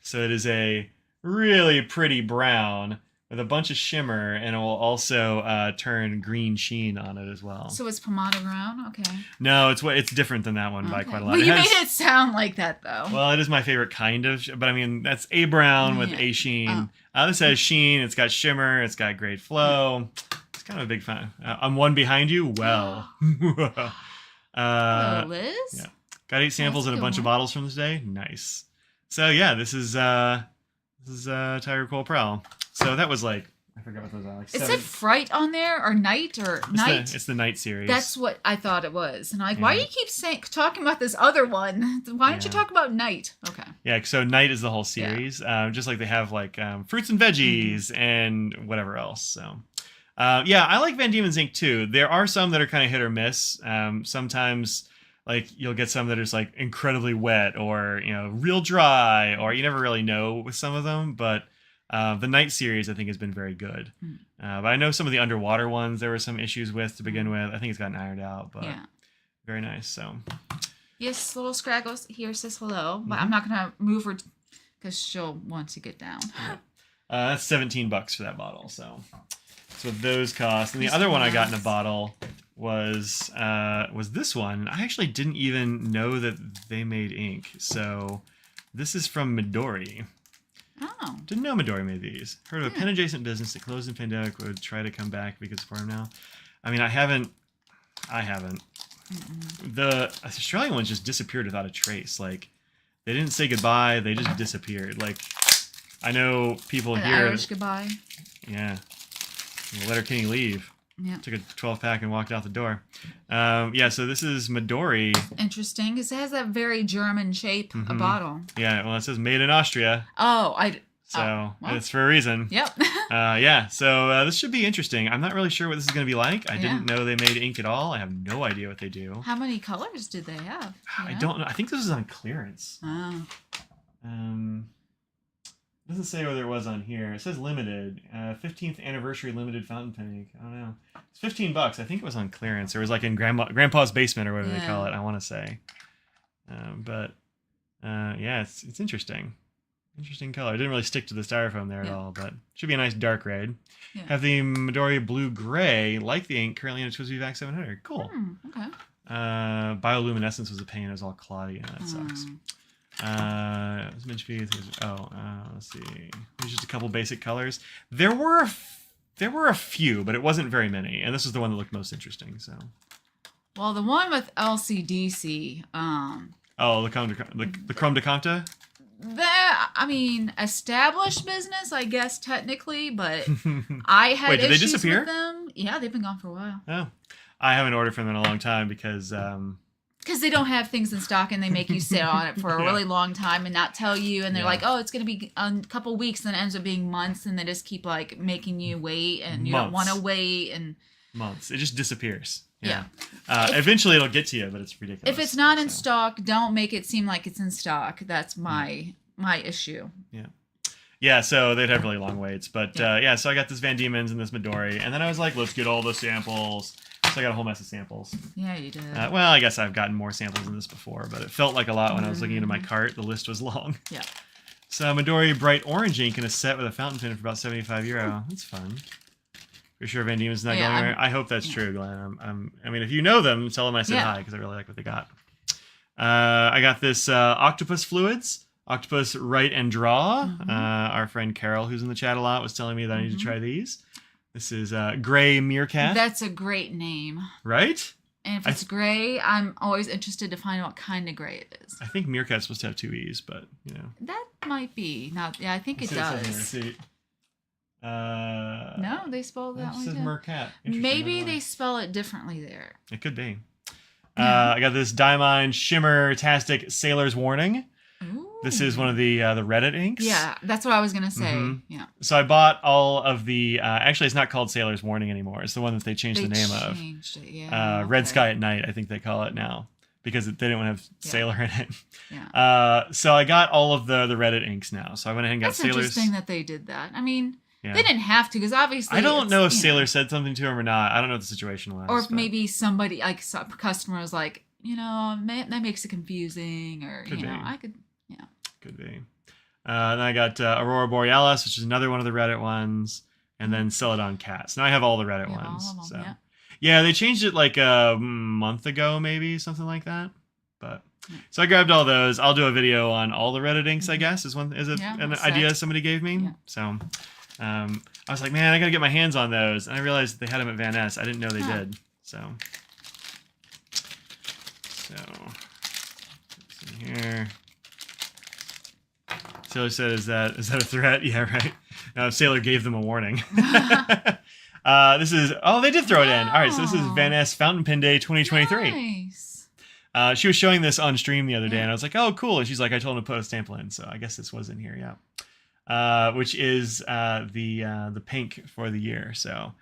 So it is a really pretty brown with a bunch of shimmer, and it will also turn green sheen on it as well. So it's pomade brown? Okay. No, it's different than that one by quite a lot. Well, you made it sound like that, though. Well, it is my favorite kind of, but I mean, that's a brown with a sheen. This has sheen, it's got shimmer, it's got great flow. It's kind of a big fan. I'm one behind you? Well. Hello, Liz. Yeah. Got 8 samples and a bunch of bottles from this day. Nice. So yeah, this is Tiger Quoll Prowl. So that was like, I forgot what those are. Like it said Fright on there, or Night, or Night. It's the Night series. That's what I thought it was. And I'm like, why do you keep talking about this other one? Why don't you talk about Night? Okay. Yeah, so Night is the whole series. Just like they have like fruits and veggies and whatever else. So yeah, I like Van Diemen's ink too. There are some that are kind of hit or miss. Sometimes like you'll get some that are just like incredibly wet or, real dry, or you never really know with some of them, but the Night series, I think, has been very good. But I know some of the underwater ones there were some issues with to begin with. I think it's gotten ironed out, but very nice. So, yes, little Scraggle here says hello, but I'm not going to move her because she'll want to get down. That's $17 for that bottle. So that's what those cost. And the other one I got in a bottle was this one. I actually didn't even know that they made ink. So this is from Midori. Oh. Didn't know Midori made these. Heard of a pen-adjacent business that closed in pandemic would try to come back because for him now. I mean, I haven't. The Australian ones just disappeared without a trace. Like, they didn't say goodbye. They just disappeared. Like, I know people An here. Irish goodbye. Yeah. Letterkenny leave. Yeah. Took a 12-pack and walked out the door. Yeah, so this is Midori. Interesting, because it has that very German shape, a bottle. Yeah, well, it says made in Austria. Oh, So it's for a reason. Yep. Yeah, so this should be interesting. I'm not really sure what this is going to be like. I didn't know they made ink at all. I have no idea what they do. How many colors did they have? I don't know. I think this is on clearance. Oh. It doesn't say whether it was on here. It says limited. 15th anniversary limited fountain pen ink. I don't know. It's $15. I think it was on clearance. Or it was like in Grandpa's basement or whatever they call it, I want to say. Yeah, it's interesting. Interesting color. It didn't really stick to the styrofoam there at all, but should be a nice dark red. Yeah. Have the Midori Blue Gray, like the ink, currently in a Twisby Vac 700. Cool. Okay. Bioluminescence was a pain. It was all cloddy, and that sucks. Let's see. There's just a couple basic colors. There were a few, but it wasn't very many, and this is the one that looked most interesting. So. Well, the one with LCDC. The Chrome de Compte. I mean, established business, I guess technically, but I had Wait, did they issues disappear? with them. Yeah, they've been gone for a while. Oh, I haven't ordered from them in a long time because they don't have things in stock and they make you sit on it for a really long time and not tell you, and they're like, oh, it's going to be a couple weeks, and then it ends up being months, and they just keep like making you wait, and you don't want to wait, and months. It just disappears. Yeah. Eventually it'll get to you, but it's ridiculous. If it's not in stock, don't make it seem like it's in stock. That's my issue. Yeah. Yeah, so they'd have really long waits. But so I got this Van Diemen's and this Midori, and then I was like, let's get all the samples. So I got a whole mess of samples. Yeah, you did. Well, I guess I've gotten more samples than this before, but it felt like a lot when I was looking into my cart. The list was long. Yeah. So Midori Bright Orange ink in a set with a fountain pen for about €75. That's fun. You're sure Van Diemen's not going anywhere? I hope that's true, Glenn. I mean, if you know them, tell them I said hi, because I really like what they got. I got this Octopus Fluids, Octopus Write and Draw. Our friend Carol, who's in the chat a lot, was telling me that I need to try these. This is Gray Meerkat. That's a great name. Right? And if it's gray, I'm always interested to find out what kind of gray it is. I think Meerkat's supposed to have 2 E's, but, you know. That might be. I think it does. No, they spelled that one. It says Mercat. Maybe they spell it differently there. It could be. I got this Diamond Shimmer-tastic Sailor's Warning. Ooh. This is one of the Reddit inks. Yeah, that's what I was gonna say. Yeah. So I bought all of the. Actually, it's not called Sailor's Warning anymore. It's the one that they changed the name of. Changed it. Yeah. Red Sky at Night, I think they call it now, because they didn't want to have Sailor in it. Yeah. So I got all of the Reddit inks now. So I went ahead and got Sailor's. That's interesting that they did that. I mean. Yeah. They didn't have to, because obviously... I don't know if Sailor said something to him or not. I don't know what the situation was. Or if maybe somebody, like a customer was like, that makes it confusing, or, I could, Could be. Then I got Aurora Borealis, which is another one of the Reddit ones, and then Celadon Cats. Now I have all the Reddit ones. All of them, so. Yeah, they changed it like a month ago, maybe, something like that. But... So I grabbed all those. I'll do a video on all the Reddit inks, I guess, is an idea somebody gave me. Yeah. So... I was like, man, I gotta get my hands on those, and I realized they had them at Vaness. I didn't know they did. So let's see here. Sailor said, "Is that a threat?" Yeah, right. Sailor gave them a warning. This is they did throw it in. All right, so this is Vaness Fountain Pen Day 2023. Nice. She was showing this on stream the other day, and I was like, "Oh, cool!" And she's like, "I told him to put a sample in, so I guess this was in here." Yeah. Which is the pink for the year. So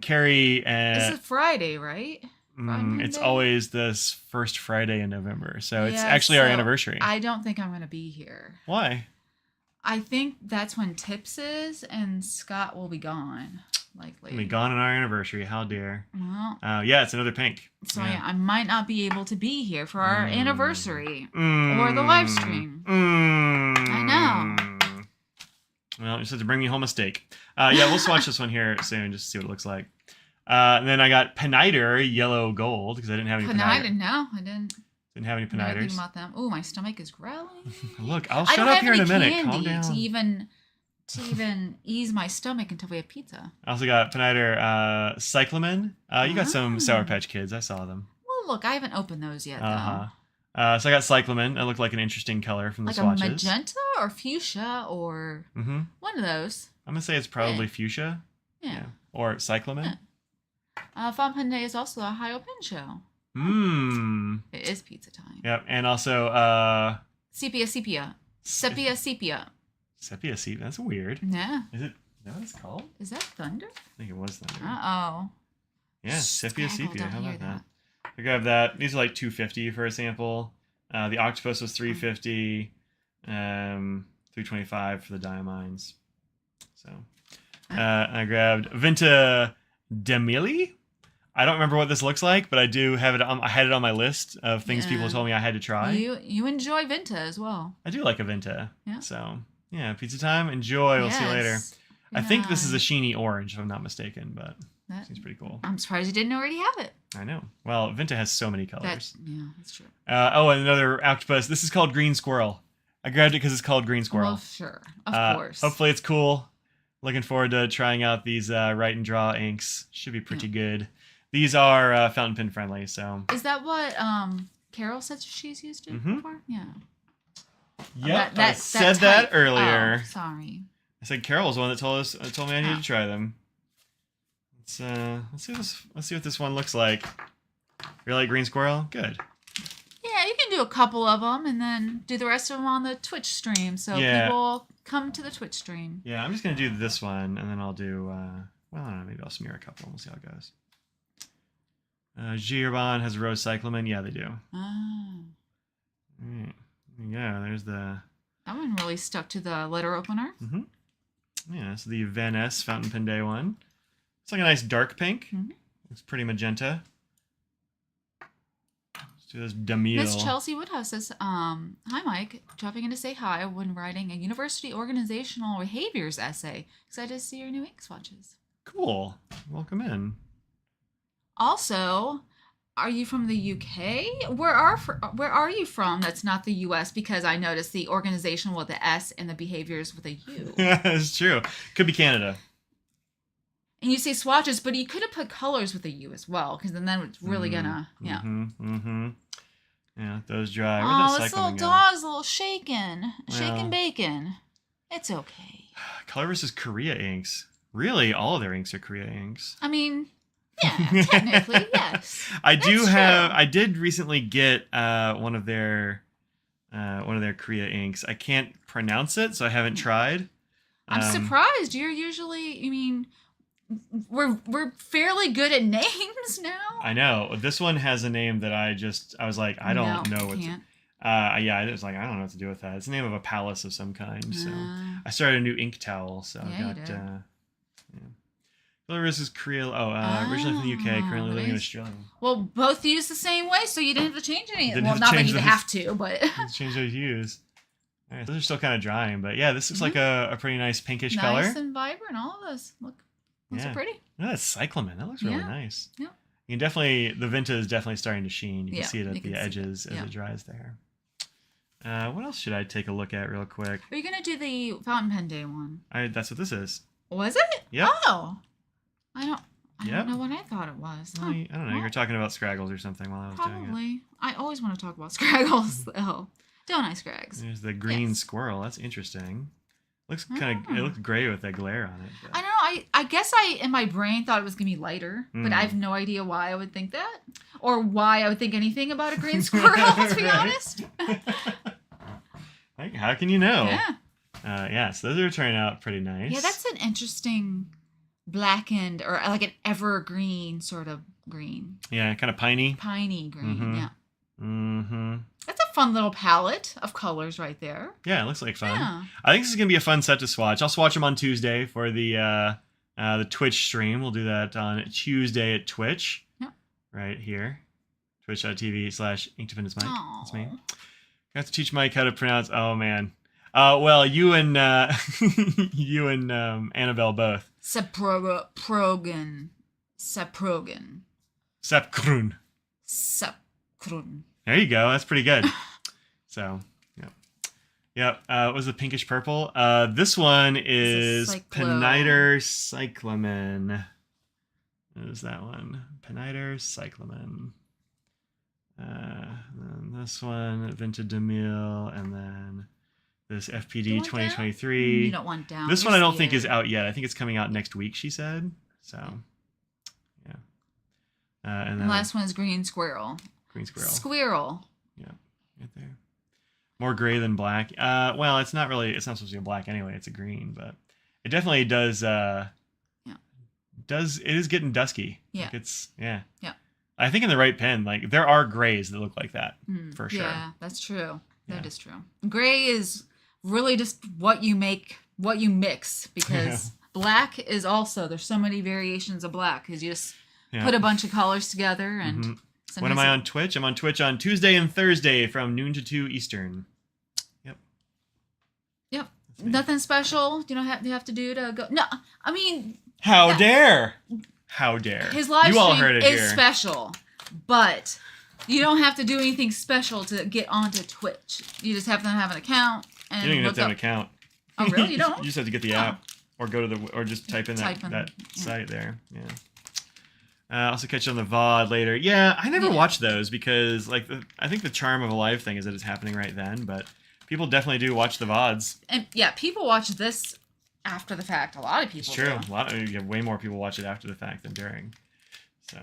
Carrie... It's a Friday, right? It's always this first Friday in November. So it's actually our anniversary. I don't think I'm going to be here. Why? I think that's when Tips is, and Scott will be gone. Likely. We'll be gone on our anniversary. How dare. Well. It's another pink. So I might not be able to be here for our anniversary. Or the live stream. I know. Well, you said to bring me home a steak. We'll swatch this one here soon just to see what it looks like. And then I got Penider Yellow Gold because I didn't have any Penider. No, I didn't. Didn't have any Thinking Piniders. about them. Ooh, my stomach is growling. Look, I'll shut up here in a minute. Calm down. To even ease my stomach until we have pizza. I also got Pinider Cyclamen. You got some Sour Patch Kids. I saw them. Well, look, I haven't opened those yet, though. So I got Cyclamen. It looked like an interesting color from the swatches. Like a magenta or fuchsia or one of those. I'm going to say it's probably fuchsia. Yeah. Or Cyclamen. Yeah. Fonpende is also a Ohio Pin show. It is pizza time. Yep. And also... Sepia. Sepia. Sepia. That's weird. Yeah. Is that what it's called? Is that thunder? I think it was thunder. Uh-oh. Yeah, Sepia. How about that? I grabbed that. These are like $250 for a sample. The octopus was $350. $325 for the diamines. So I grabbed Vinta Demili. I don't remember what this looks like, but I do have it. I had it on my list of things people told me I had to try. You enjoy Vinta as well. I do like a Vinta. Yeah. So yeah, pizza time. Enjoy. We'll see you later. Yeah. I think this is a sheeny orange, if I'm not mistaken, but that seems pretty cool. I'm surprised you didn't already have it. I know. Well, Vinta has so many colors. That's true. And another octopus. This is called Green Squirrel. I grabbed it because it's called Green Squirrel. Well, sure. Of course. Hopefully it's cool. Looking forward to trying out these write and draw inks. Should be pretty good. These are fountain pen friendly, so. Is that what Carol said she's used it before? Yeah. Yep, I said that earlier. Oh, sorry. I said Carol was the one that told me I needed to try them. Let's see what this one looks like. You like Green Squirrel? Good. Yeah, you can do a couple of them and then do the rest of them on the Twitch stream, so people come to the Twitch stream. Yeah, I'm just gonna do this one, and then I'll do. Well, I don't know. Maybe I'll smear a couple. We'll see how it goes. Girbon has Rose Cyclamen. Yeah, they do. Oh. Right. Yeah, there's the. That one really stuck to the letter opener. Yeah, it's the Vaness Fountain Pen Day one. It's like a nice dark pink. It's pretty magenta. Let's do this Demille. Miss Chelsea Woodhouse says, "Hi, Mike. Dropping in to say hi when writing a university organizational behaviors essay. Excited to see your new ink swatches." Cool. Welcome in. Also, are you from the UK? Where are you from? That's not the US, because I noticed the organization with the S and the behaviors with a U. Yeah, it's true. Could be Canada. And you say swatches, but you could have put colors with a U as well, because then it's really gonna, yeah. Yeah, those dry. Oh, this little dog's a little shaken. Shaken bacon. It's okay. Color versus Korea inks. Really, all of their inks are Korea inks. I mean, yeah, technically, yes. I did recently get one of their Korea inks. I can't pronounce it, so I haven't tried. I'm surprised. You're usually, we're fairly good at names now. I know. This one has a name that I was like, I don't know what to, yeah, it was like, I don't know what to do with that. It's the name of a palace of some kind. So I started a new ink towel. So I got Belarus is Korea. Originally from the UK, currently living in Australia. Well, both use the same way, so you didn't have to change anything. Well, not that you have to, but change those hues. All right, those are still kind of drying, but yeah, this looks like a pretty nice pinkish color. Nice and vibrant. All of those look so pretty. Yeah, that's cyclamen. That looks really nice. Yeah. You can definitely, the Vinta is definitely starting to sheen. You can see it at the edges as it dries there. What else should I take a look at real quick? Are you gonna do the fountain pen day one? That's what this is. Was it? Yeah. Oh. I don't know what I thought it was. Well, I don't know. You were talking about Scraggles or something while I was doing it. Probably. I always want to talk about Scraggles, though. Don't I, Scrags? There's the green squirrel. That's interesting. Looks it looks gray with that glare on it. But. I know. I guess I, in my brain, thought it was going to be lighter, but I have no idea why I would think that. Or why I would think anything about a green squirrel, to be honest. How can you know? Yeah. So those are turning out pretty nice. Yeah, that's an interesting blackened, or like an evergreen sort of green. Yeah, kind of piney. Piney green, yeah. Mm-hmm. That's a fun little palette of colors right there. Yeah, it looks like fun. Yeah. I think this is going to be a fun set to swatch. I'll swatch them on Tuesday for the Twitch stream. We'll do that on Tuesday at Twitch. Yep. Right here. Twitch.tv/InktoFinish Mike. That's me. I have to teach Mike how to pronounce. Oh, man. Well, you and Annabelle both. Seprogen. Sepkrun. Sepkrun. There you go. That's pretty good. So, yep. Yep. What was the pinkish purple? This one is Pider Cyclamen. What is that one? Pider Cyclamen. Then this one, Vinta Demille, and then this FPD 2023. Down? You don't want down. This one I don't think is out yet. I think it's coming out next week, she said. So, yeah. And then the last one is Green Squirrel. Green Squirrel. Squirrel. Yeah, right there. More gray than black. Well, it's not supposed to be a black anyway. It's a green, but it definitely does. It is getting dusky. Yeah. Like yeah. Yeah. I think in the right pen, like there are grays that look like that for sure. Yeah, that's true. That is true. Gray is really just what you mix, because black is also, there's so many variations of black because you just put a bunch of colors together and. When am I on Twitch? I'm on Twitch on Tuesday and Thursday from noon to 2 Eastern. Yep. Nothing special. You have to do to go. No, I mean. How dare? His live you all stream heard it is here. special, but you don't have to do anything special to get onto Twitch. You just have to have an account and you don't even have to have an account. Oh, really? You don't? You just have to get the app, or go to or just type in that site there. Yeah. Also catch you on the VOD later. Yeah, I never watch those because I think the charm of a live thing is that it's happening right then, but people definitely do watch the VODs. And people watch this after the fact. A lot of people. It's true. Do. You have way more people watch it after the fact than during. So,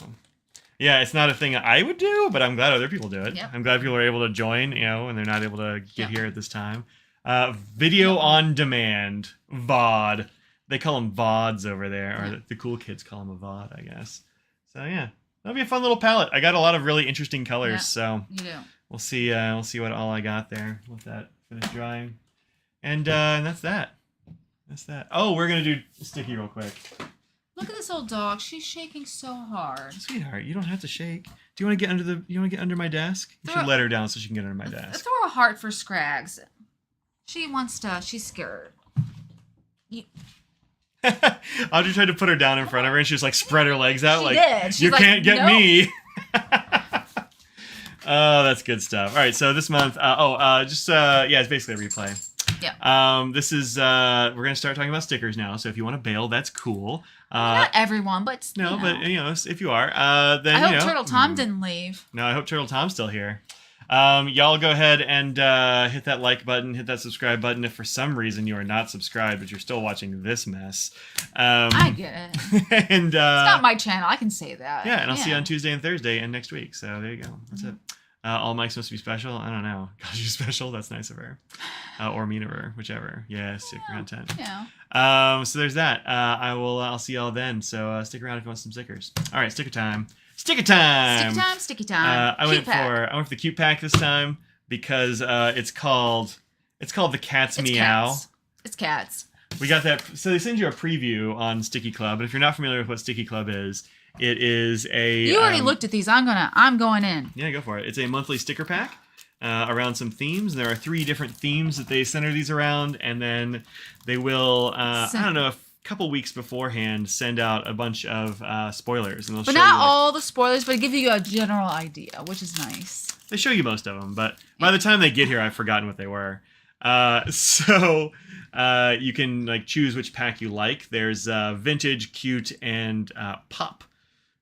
yeah, it's not a thing I would do, but I'm glad other people do it. Yep. I'm glad people are able to join, and they're not able to get here at this time. Video on demand, VOD. They call them VODs over there, or the cool kids call them a VOD, I guess. So yeah, that'll be a fun little palette. I got a lot of really interesting colors, so you do. We'll see. We'll see what all I got there. Let that finish drying, and that's that. That's that. Oh, we're gonna do sticky real quick. Look at this old dog. She's shaking so hard. Sweetheart, you don't have to shake. Do you want to get under You want to get under my desk? You should let her down so she can get under my desk. Throw a heart for Scrags. She wants to. She's scared. Audrey tried to put her down in front of her, and she was like spread her legs out, she did. You can't get me. Oh, that's good stuff. All right, so this month, it's basically a replay. Yeah. This is we're gonna start talking about stickers now. So if you want to bail, that's cool. Not everyone, but but if you are, then I hope Turtle Tom didn't leave. No, I hope Turtle Tom's still here. Y'all go ahead and hit that like button, hit that subscribe button if for some reason you are not subscribed, but you're still watching this mess. I get it. And it's not my channel. I can say that. Yeah, and I'll see you on Tuesday and Thursday and next week. So there you go. That's it. All Mike's supposed to be special. I don't know. Cause you special. That's nice of her, or mean of her, whichever. Yeah, stick content. Yeah. So there's that. I'll see y'all then. So stick around if you want some stickers. All right, sticker time. Sticky time! Sticky time. I went for the cute pack this time because it's called the Cat's Meow. It's cats. We got that. So they send you a preview on Sticky Club, and if you're not familiar with what Sticky Club is, it is a. You already looked at these. I'm going in. Yeah, go for it. It's a monthly sticker pack around some themes. There are 3 different themes that they center these around, and then they will. I don't know if. Couple weeks beforehand send out a bunch of spoilers, and they'll show you all the spoilers, but give you a general idea, which is nice. They show you most of them, but by the time they get here I've forgotten what they were. So you can choose which pack you like. There's vintage, cute, and pop,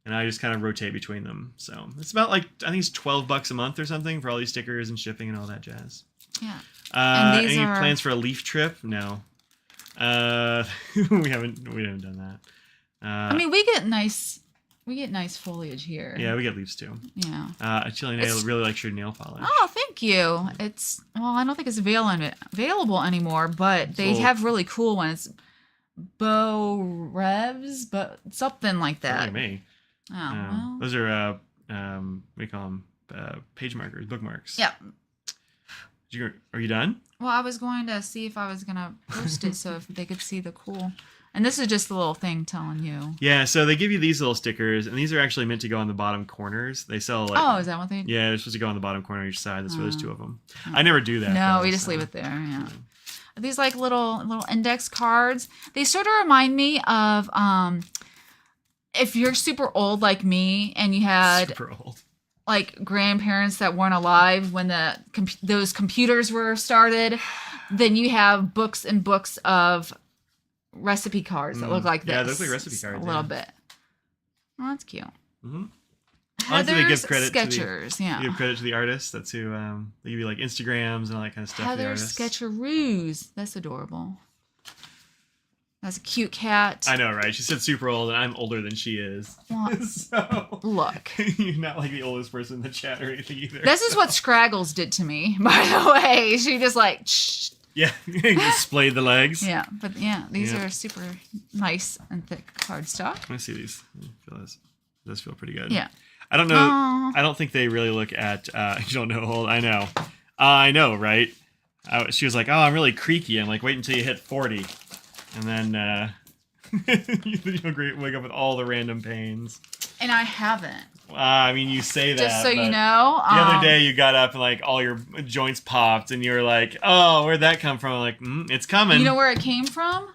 and I just kind of rotate between them. So it's about I think it's $12 a month or something for all these stickers and shipping and all that jazz. Yeah. Any plans for a leaf trip? No. We haven't done that. I mean, we get nice foliage here. Yeah, we get leaves too. Yeah. Chili Nail really likes your nail polish. Oh, thank you. I don't think it's available anymore, but they have really cool ones. Bow Revs, but something like that. Me. Oh, well. Those are we call them page markers, bookmarks. Yeah. Are you done? Well, I was going to see if I was going to post it so if they could see the cool. And this is just a little thing telling you. Yeah, so they give you these little stickers, and these are actually meant to go on the bottom corners. They sell is that what they do? Yeah, they're supposed to go on the bottom corner of each side. That's why there's 2 of them. I never do that. No, we just leave it there, yeah. Are these little index cards? They sort of remind me of if you're super old like me and you had... Super old. like grandparents that weren't alive when those computers were started, then you have books and books of recipe cards that look like this. Yeah, those look like recipe cards. A little bit. Well, that's cute. Mm-hmm. Heather's they give credit Sketchers, You give credit to the artist. That's who they give you like Instagrams and all that kind of stuff. Heather's Sketcheroos. That's adorable. That's a cute cat. I know, right? She said super old, and I'm older than she is. Well, so look. You're not like the oldest person in the chat or anything either. This is what Scraggles did to me, by the way. She just like, shh. Yeah, displayed the legs. Yeah, but yeah, these are super nice and thick cardstock. Let me see these. It does feel pretty good. Yeah. I don't know. Aww. I don't think they really look at. You don't know how old. I know. I know, right? She was like, "Oh, I'm really creaky." I'm like, "Wait until you hit 40, and then you'll wake up with all the random pains." And I haven't. I mean, you say that. Just so you know. The other day you got up and like all your joints popped, and you were like, "Oh, where'd that come from?" I'm like, it's coming. You know where it came from?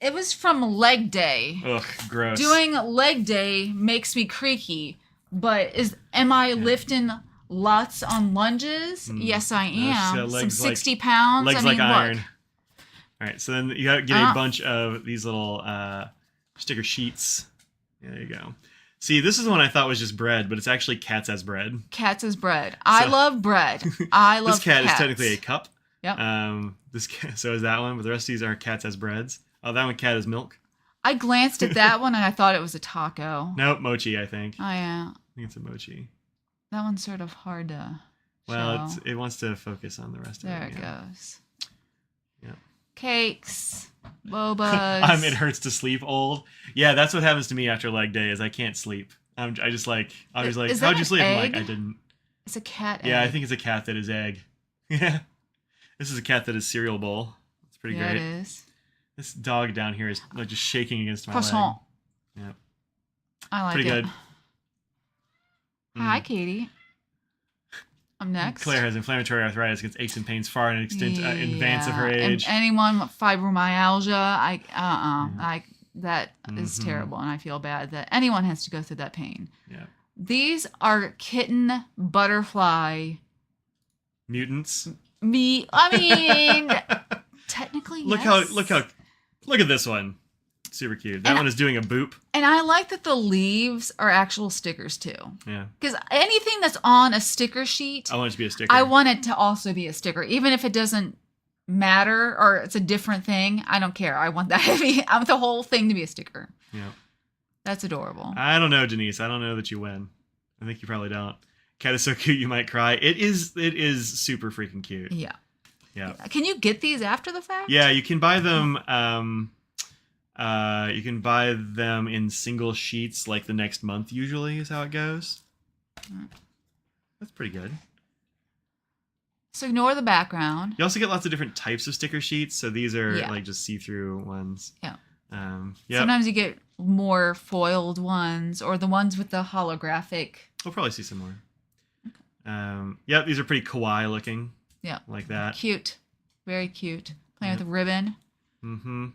It was from leg day. Ugh, gross. Doing leg day makes me creaky. But am I lifting lots on lunges? Yes, I am. Some 60 pounds. Legs like iron. All right, so then you get a bunch of these little sticker sheets. Yeah, there you go. See, this is the one I thought was just bread, but it's actually cats as bread. Cats as bread. I love bread. I love this cat cats. is technically a cup. Yep. So is that one, but the rest of these are cats as breads. Oh, that one cat is milk. I glanced at that one and I thought it was a taco. Nope, mochi, I think. Oh, yeah. I think it's a mochi. That one's sort of hard to Well, it wants to focus on the rest of it. There it goes. Yeah. Cakes. Bobas. It hurts to sleep old. Yeah, that's what happens to me after leg day is I can't sleep. I was like, how'd you sleep? I'm like, I didn't. It's a cat egg. Yeah, I think it's a cat that is egg. Yeah. This is a cat that is cereal bowl. It's pretty great. It is. This dog down here is like just shaking against my Croissant. leg. Yeah. I like pretty it. Good. Hi, Katie. I'm next. Claire has inflammatory arthritis, gets aches and pains far in extent in advance of her age. And anyone with fibromyalgia, that is terrible, and I feel bad that anyone has to go through that pain. Yeah. These are kitten butterfly mutants. Technically, look at this one. Super cute. That one is doing a boop. And I like that the leaves are actual stickers too. Yeah. Because anything that's on a sticker sheet, I want it to be a sticker. I want it to also be a sticker, even if it doesn't matter or it's a different thing. I don't care. I want that to be. I want the whole thing to be a sticker. Yeah. That's adorable. I don't know, Denise. I don't know that you win. I think you probably don't. Cat is so cute you might cry. It is super freaking cute. Yeah. Yeah. Can you get these after the fact? Yeah, you can buy them. You can buy them in single sheets, like the next month. Usually, is how it goes. That's pretty good. So ignore the background. You also get lots of different types of sticker sheets. So these are like just see-through ones. Yeah. Yep. Sometimes you get more foiled ones or the ones with the holographic. We'll probably see some more. Okay. Yeah, these are pretty kawaii looking. Yeah. Like that. Cute. Very cute. Playing with a ribbon. Mm-hmm.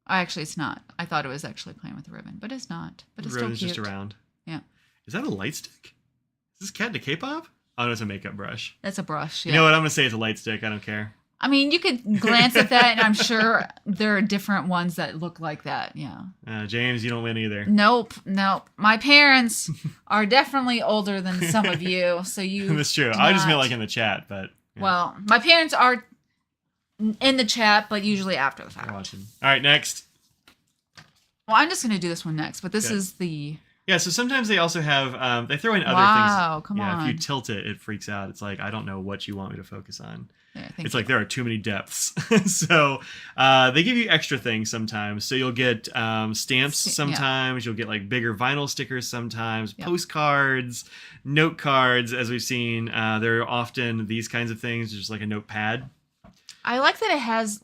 Actually, it's not. I thought it was actually playing with a ribbon, but it's not. But it's still cute. The ribbon's just around. Yeah. Is that a light stick? Is this cat into K-pop? Oh, no, it's a makeup brush. That's a brush, yeah. You know what? I'm going to say it's a light stick. I don't care. I mean, you could glance at that, and I'm sure there are different ones that look like that, yeah. James, you don't win either. Nope. My parents are definitely older than some of you, so you That's true. I just meant like in the chat, but... Yeah. Well, my parents are in the chat, but usually after the fact. Watching. All right, next. Well, I'm just going to do this one next, but this is the... Yeah, so sometimes they also have... they throw in other things. Wow, come on. If you tilt it, it freaks out. It's like, I don't know what you want me to focus on. Yeah, it's like there are too many depths. So they give you extra things sometimes. So you'll get stamps sometimes. You'll get like bigger vinyl stickers sometimes. Yep. Postcards, note cards, as we've seen. There are often these kinds of things, just like a notepad. I like that it has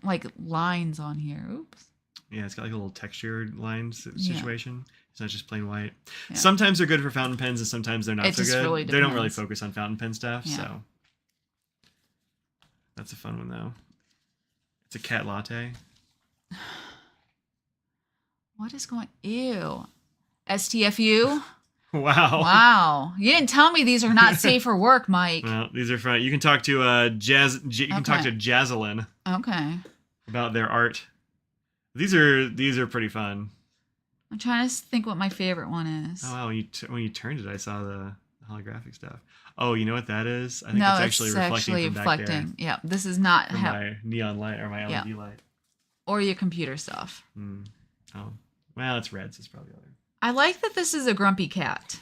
like lines on here. Oops. Yeah, it's got like a little textured lines situation. Yeah. It's not just plain white. Yeah. Sometimes they're good for fountain pens, and sometimes they're not so good. Really they don't really focus on fountain pen stuff, so that's a fun one though. It's a cat latte. What is going? Ew. STFU. Wow. Wow. You didn't tell me these are not safe for work, Mike. Well, these are fun. You can talk to you can talk to Jazzalyn. Okay. About their art. These are pretty fun. I'm trying to think what my favorite one is. Oh wow, when you turned it, I saw the holographic stuff. Oh, you know what that is? I think it's actually reflecting from back there. Yeah, this is not my neon light or my LED light. Or your computer stuff. Oh, well, it's red, so it's probably other. I like that this is a grumpy cat.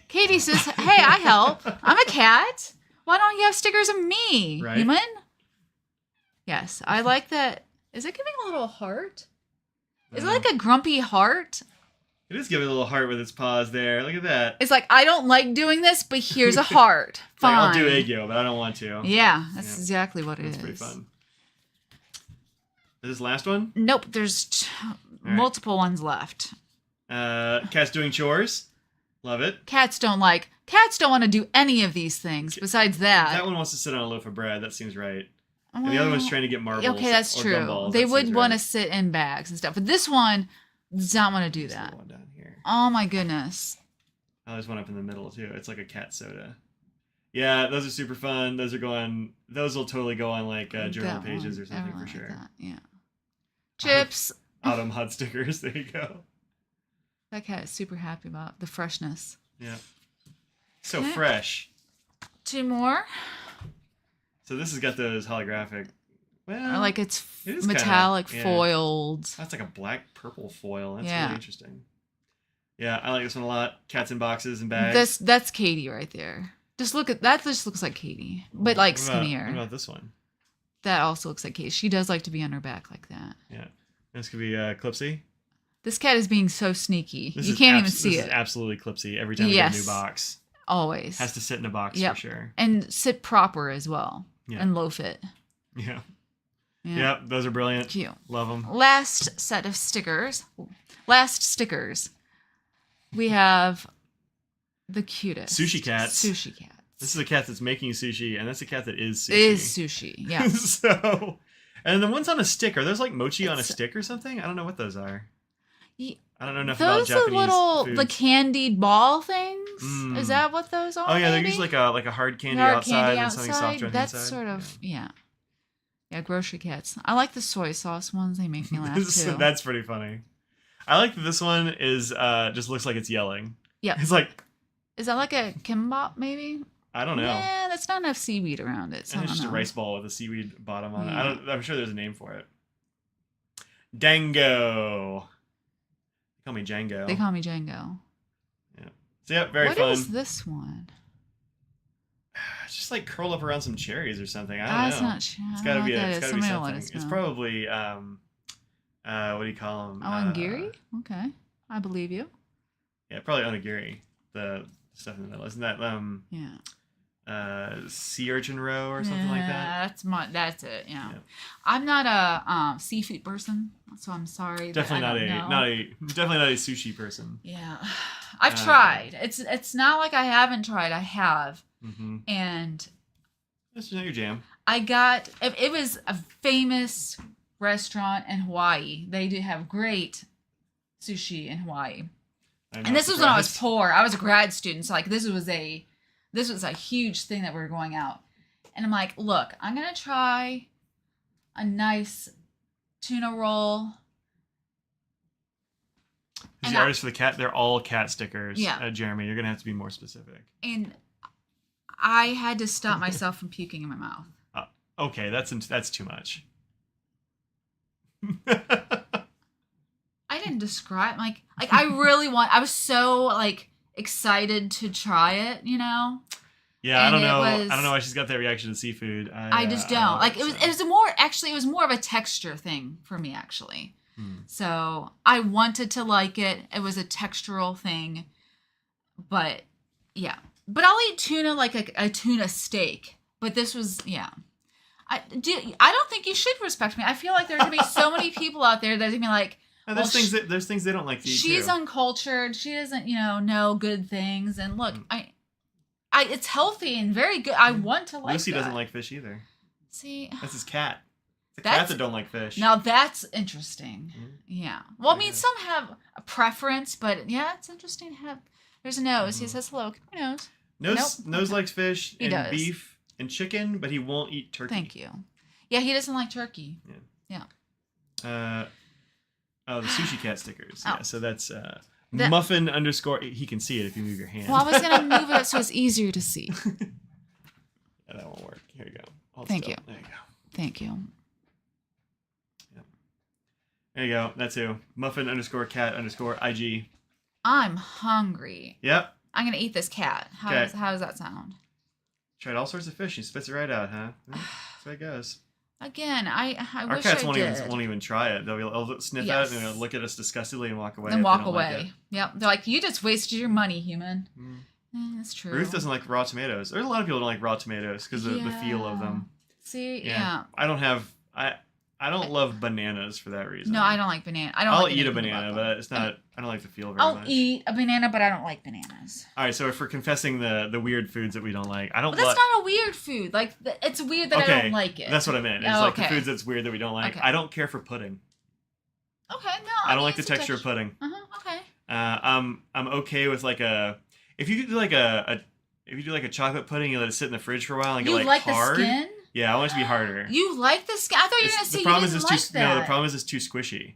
Katie says, "Hey, I help. I'm a cat. Why don't you have stickers of me, right? human?" Yes, I like that. Is it giving a little heart? Is it like a grumpy heart? It is giving a little heart with its paws there. Look at that. It's like, I don't like doing this, but here's a heart. Fine. Like, I'll do Aegyo, but I don't want to. Yeah, that's exactly what it is. That's pretty fun. Is this last one? Nope, there's multiple ones left. Cat's doing chores. Love it. Cats don't want to do any of these things besides that. That one wants to sit on a loaf of bread. That seems right. And the other one's trying to get marbles. Okay, that's true. Gumballs. They would want to sit in bags and stuff. But this one does not want to do that. One down here. Oh my goodness. Oh, there's one up in the middle too. It's like a cat soda. Yeah, those are super fun. Those will totally go on like journal pages or something for sure. Like yeah. Chips. Autumn hot stickers. There you go. That cat is super happy about the freshness. Yeah. So fresh. 2 more. So this has got those holographic. Well, or like it's metallic foiled. That's like a black purple foil. That's really interesting. Yeah, I like this one a lot. Cats in boxes and bags. That's Katie right there. Just look at that. Just looks like Katie, but like skinnier. What about this one? That also looks like Katie. She does like to be on her back like that. Yeah, this could be Clipsy. This cat is being so sneaky. You can't even see it. This is absolutely Clipsy. Every time we get a new box, always has to sit in a box for sure, and sit proper as well, and low fit. Yeah. Yep, those are brilliant. Cute. Love them. Last set of stickers. We have the cutest. Sushi cats. Sushi cats. This is a cat that's making sushi, and that's a cat that is sushi. Is sushi, yeah. So, and the ones on a stick, are those like mochi on a stick or something? I don't know what those are. I don't know enough about Japanese Those are little, foods. the candied ball things? Is that what those are? Oh, yeah, maybe? they're usually like a hard candy outside and something softer on the inside. That's sort of, yeah, grocery cats. I like the soy sauce ones. They make me laugh, too. That's pretty funny. I like that this one is just looks like it's yelling. Yeah. It's like... Is that like a kimbap, maybe? I don't know. Yeah, that's not enough seaweed around it. So it's just a rice ball with a seaweed bottom on it. I'm sure there's a name for it. Dango. They call me Django. Yeah. So, yeah, very fun. What is this one? It's just like curled up around some cherries or something. I don't know. It's not sure. It's got to be something. It's probably, what do you call them? Onigiri? Okay. I believe you. Yeah, probably onigiri. The stuff in the middle. Isn't that, sea urchin roe or something like that? That's it, yeah. I'm not a seafood person, so I'm sorry. Definitely not a sushi person. Yeah. I've tried. It's not like I haven't tried. I have. Mm-hmm. And this is not your jam. It was a famous restaurant in Hawaii. They do have great sushi in Hawaii. And this was when I was poor. I was a grad student, so like this was a huge thing that we were going out. And I'm like, look, I'm gonna try a tuna roll. Is the artist for the cat? They're all cat stickers. Yeah. Jeremy, you're gonna have to be more specific. And I had to stop myself from puking in my mouth. Okay, that's too much. I didn't describe like I really I was so like excited to try it, you know. Yeah, and I don't know why she's got that reaction to seafood. I just don't. Like it was more of a texture thing for me actually. So I wanted to like it. It was a textural thing, but yeah. But I'll eat tuna like a tuna steak. But this was I don't think you should respect me. I feel like there's gonna be so many people out there that's gonna be like. There's things they don't like to eat. She's uncultured. She doesn't, know good things. And look, it's healthy and very good. I want to like. Lucy doesn't like fish either. See, that's his cat. It's a cat that don't like fish. Now that's interesting. Yeah. Well, I mean, some have a preference, but yeah, it's interesting to have. There's a nose. He says hello. Come here, nose. Nose likes fish and does. beef and chicken, but he won't eat turkey. Thank you. Yeah, he doesn't like turkey. Yeah. The sushi cat stickers. Oh. Yeah, so that's muffin _ he can see it if you move your hand. Well, I was going to move it so it's easier to see. Yeah, that won't work. Here you go. Hold Thank still. you. There you go. Thank you. Yep. There you go. That's who. Muffin _ cat _ IG. I'm hungry. Yep. I'm going to eat this cat. How does that sound? Tried all sorts of fish. He spits it right out, huh? That's the way it goes. Again, I Our wish cats I won't even try it. They'll sniff at it and they'll look at us disgustedly and walk away. Then walk away. Like yep. They're like, you just wasted your money, human. That's true. Ruth doesn't like raw tomatoes. There's a lot of people who don't like raw tomatoes because of the feel of them. See, yeah. I don't love bananas for that reason. No, I don't like banana. I'll eat a banana, but it's not. I don't like the feel very much. I'll eat a banana, but I don't like bananas. All right, so if we're confessing the weird foods that we don't like, I don't. But that's not a weird food. Like it's weird that I don't like it. That's what I meant. It's like the foods that's weird that we don't like. Okay. I don't care for pudding. Okay, no. I don't like the texture of pudding. Okay. I'm okay with like if you do like a chocolate pudding, you let it sit in the fridge for a while and get like hard. The skin? Yeah, I want it to be harder. You like the skin? I thought you were gonna say you didn't like that. No, the problem is it's too squishy.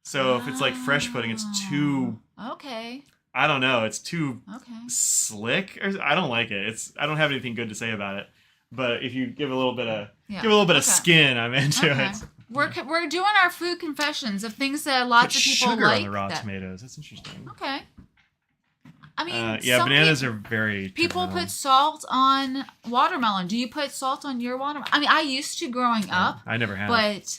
So if it's like fresh pudding, it's too. Okay. I don't know. It's too slick. I don't like it. I don't have anything good to say about it. But if you give a little bit of skin, I'm into it. We're doing our food confessions of things that lots of people sugar like. On the raw tomatoes. That's interesting. Okay. I mean, bananas are very. People put salt on watermelon. Do you put salt on your watermelon? I mean, I used to growing up. I never have. But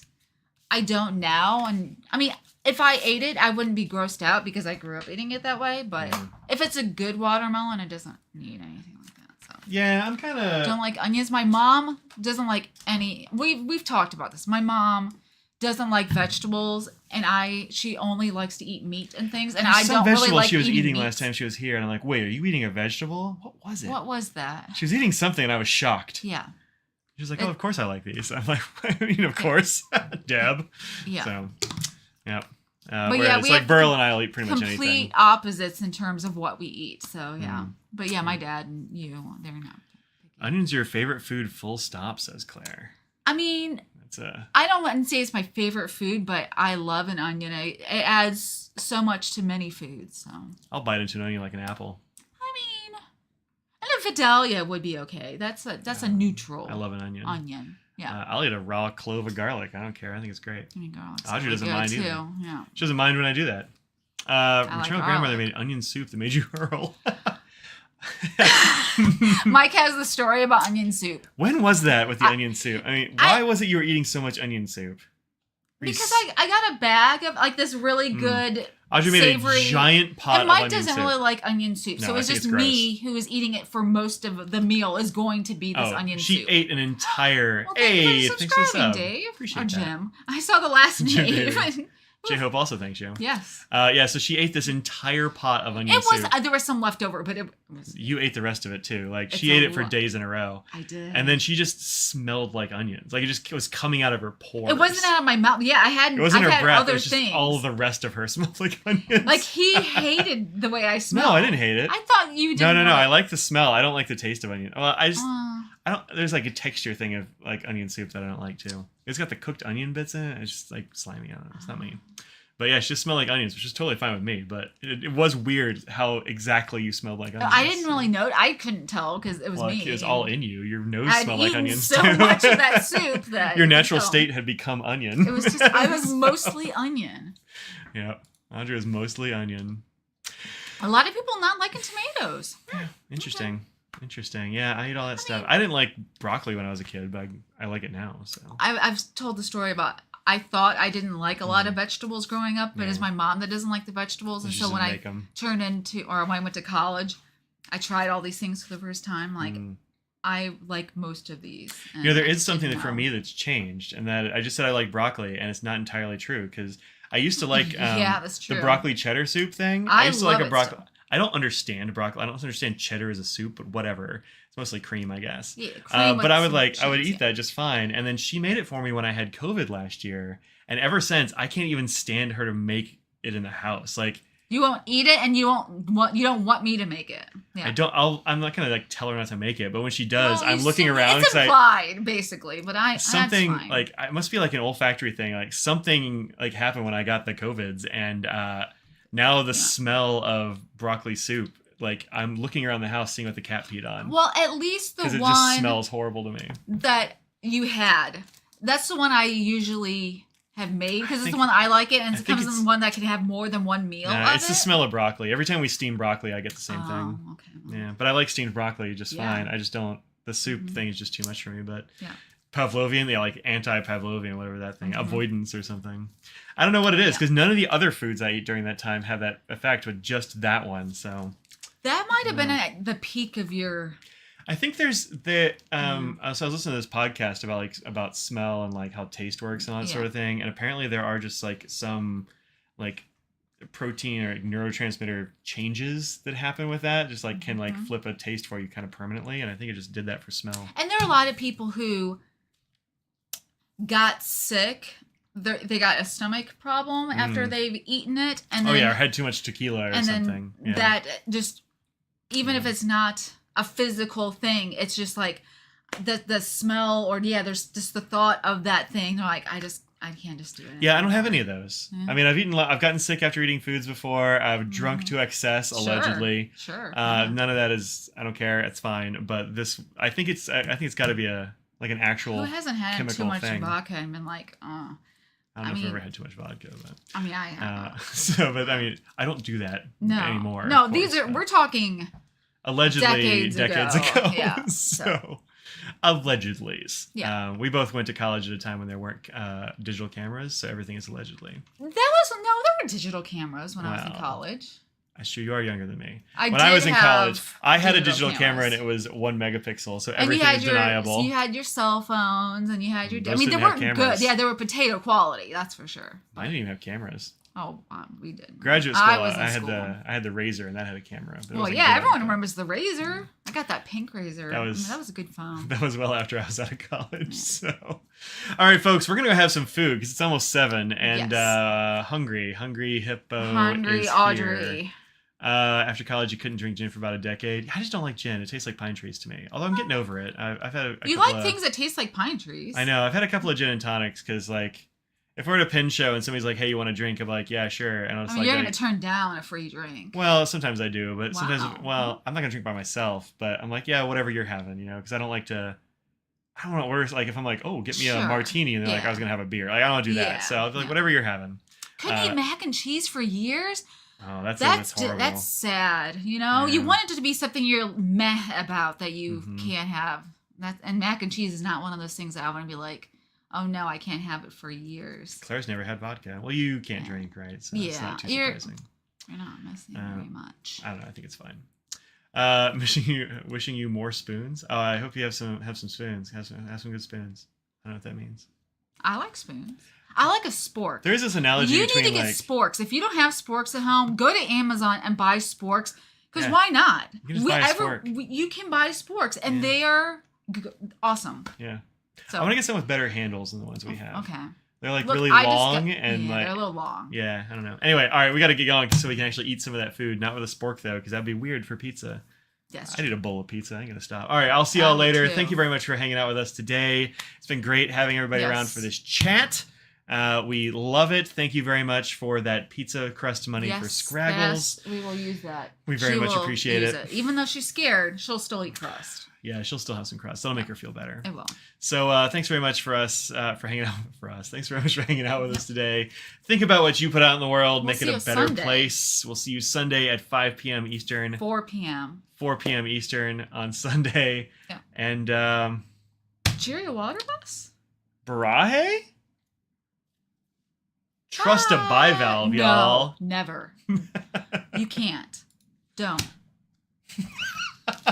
I don't now. And I mean, if I ate it, I wouldn't be grossed out because I grew up eating it that way. But if it's a good watermelon, it doesn't need anything like that. So yeah, I'm kind of. Don't like onions. My mom doesn't like any. We've talked about this. My mom doesn't like vegetables, and she only likes to eat meat and things, and I don't really like she was eating meat. Last time she was here, and I'm like, wait, are you eating a vegetable? What was it? What was that? She was eating something, and I was shocked. Yeah. She was like, of course I like these. I'm like, I mean, of course, Deb. Yeah. So, yeah. But it's like Burl and I'll eat pretty much anything. Complete opposites in terms of what we eat. So yeah. But yeah, my dad and you, they're not. Onions are your favorite food, full stop, says Claire. I mean, I don't want to say it's my favorite food, but I love an onion. It adds so much to many foods. So I'll bite into an onion like an apple. I mean, and a Vidalia would be okay. That's a neutral. I love an onion. Yeah. I'll eat a raw clove of garlic. I don't care. I think it's great. I mean, garlic's Audrey doesn't mind either. Yeah. She doesn't mind when I do that. Maternal grandmother made onion soup that made you hurl. Mike has the story about onion soup. When was that with the onion soup? I mean, why was it you were eating so much onion soup? Because I got a bag of like this really good Audrey made savory, a giant pot and Mike of onion doesn't soup. really like onion soup, so it's just me who is eating it for most of the meal is going to be this onion soup. She ate an entire. Well, thank you for subscribing, Dave. Appreciate or that. Jim. I saw the last name. J-Hope also thanks you. Yes. So she ate this entire pot of onion soup. There was some left over, but it was... You ate the rest of it too. Like she ate it for days in a row. I did. And then she just smelled like onions. Like it was coming out of her pores. It wasn't out of my mouth. Yeah, It wasn't her breath. Other it was just things. all of the rest of her smelled like onions. Like he hated the way I smelled. No, I didn't hate it. I thought you did. No. I like the smell. I don't like the taste of onion. Well, I don't. There's like a texture thing of like onion soup that I don't like too. It's got the cooked onion bits in it. It's just like slimy. I don't know. It's not me. But yeah, she just smelled like onions, which is totally fine with me. But it was weird how exactly you smelled like onions. I didn't really know. I couldn't tell because it was me. It was all in you. Your nose smelled like onions so too. much of that soup that your natural state had become onion. It was just I was mostly onion. Yeah, Audrey was mostly onion. A lot of people not liking tomatoes. Yeah, interesting. Okay. Interesting. Yeah, I eat all that stuff. I didn't like broccoli when I was a kid, but I like it now. So I've told the story about. I thought I didn't like a lot of vegetables growing up, but it's my mom that doesn't like the vegetables. And so when I when I went to college, I tried all these things for the first time. Like, I like most of these. There is something that for me that's changed, and that I just said I like broccoli, and it's not entirely true, because I used to like that's true. the broccoli cheddar soup thing. I used to like a broccoli. I don't understand broccoli. I don't understand cheddar as a soup, but whatever. It's mostly cream, I guess. Yeah, cream but I would eat that just fine. And then she made it for me when I had COVID last year. And ever since, I can't even stand her to make it in the house. Like, You won't eat it, and you don't want me to make it. Yeah. I'm not gonna like tell her not to make it, but when she does, I'm looking still, around. It's implied, basically, but something that's fine. like it must be like an olfactory thing. Like something like happened when I got the COVIDs, and now the smell of broccoli soup. Like I'm looking around the house, seeing what the cat peed on. Well, at least the one it just smells horrible to me. That you had. That's the one I usually have made because it's the one I like it, and it comes in one that can have more than one meal. It's the smell of broccoli. Every time we steam broccoli, I get the same thing. Okay. Yeah, but I like steamed broccoli just fine. I just don't. The soup thing is just too much for me. But Pavlovian, like anti-Pavlovian, whatever that thing, avoidance or something. I don't know what it is because none of the other foods I eat during that time have that effect, but just that one. So that might have been at the peak of your. I think there's the so I was listening to this podcast about smell and like how taste works and all that sort of thing, and apparently there are just like some like protein or neurotransmitter changes that happen with that, just like can like flip a taste for you kind of permanently, and I think it just did that for smell. And there are a lot of people who got sick. They got a stomach problem after they've eaten it, and then, or had too much tequila or something. Then that just even if it's not a physical thing, it's just like the smell or there's just the thought of that thing. They're like, I can't just do it. Yeah, I don't have any of those. I mean, I've gotten sick after eating foods before. I've drunk to excess allegedly. Sure. None of that is. I don't care. It's fine. But this, I think it's got to be an actual. Who hasn't had too much vodka and been like, I don't know if I've ever had too much vodka, but I mean, I have. But I mean, I don't do that anymore. No, we're talking. Allegedly, decades ago. Yeah. So, allegedly. Yeah. We both went to college at a time when there weren't digital cameras, so everything is allegedly. There were digital cameras when I was in college. I'm sure you are younger than me. When I was in college, I had a digital camera and it was 1 megapixel, so everything was deniable. So you had your cell phones and you had your. I mean, they weren't good. Yeah, they were potato quality. That's for sure. I didn't even have cameras. Oh, we did. Graduate school, I had the Razor, and that had a camera. Well, everyone remembers the Razor. I got that pink Razor. That was a good phone. That was well after I was out of college. Yeah. So, all right, folks, we're gonna go have some food because it's almost 7, and hungry hippo. Hungry Audrey. Here. After college, you couldn't drink gin for about a decade. I just don't like gin. It tastes like pine trees to me. Although I'm getting over it. I've had. You like things that taste like pine trees. I know. I've had a couple of gin and tonics because like. If we're at a pin show and somebody's like, "Hey, you want a drink?" I'm like, "Yeah, sure." And you're gonna turn down a free drink. Well, sometimes I do, but sometimes, I'm not gonna drink by myself. But I'm like, "Yeah, whatever you're having," because I don't like to. I don't know. Worse, like if I'm like, "Oh, get me a martini," and they're like, "I was gonna have a beer." Like I don't do that. So I'll be like, "Whatever you're having." Couldn't eat mac and cheese for years. Oh, that's horrible. That's sad. You want it to be something you're meh about that you can't have. And mac and cheese is not one of those things that I want to be like. Oh no, I can't have it for years. Claire's never had vodka. Well, you can't drink, right? So it's not too surprising. You're not missing very much. I don't know. I think it's fine. Wishing you more spoons. Oh, I hope you have some spoons. Have some good spoons. I don't know what that means. I like spoons. I like a spork. There is this analogy between You need to get sporks. If you don't have sporks at home, go to Amazon and buy sporks. Because why not? You can just buy a spork. You can buy sporks, and they are awesome. Yeah. So, I want to get some with better handles than the ones we have. Okay. They're like really long and like they're a little long. Yeah, I don't know. Anyway, all right, we got to get going so we can actually eat some of that food. Not with a spork though, because that'd be weird for pizza. Yes. I need a bowl of pizza. I'm gonna stop. All right, I'll see y'all later. Thank you very much for hanging out with us today. It's been great having everybody around for this chat. We love it. Thank you very much for that pizza crust money for Scraggles. We will use that. We very much appreciate it. Even though she's scared, she'll still eat crust. Yeah, she'll still have some crust. That'll make her feel better. It will. So thanks very much for hanging out for us. Thanks very much for hanging out with us today. Think about what you put out in the world. Make it a better place. We'll see you Sunday at 5 p.m. Eastern. 4 p.m. 4 p.m. Eastern on Sunday. Yeah. And Cheerio water bus? Baraje? Trust a bivalve, y'all. No, never. You can't. Don't.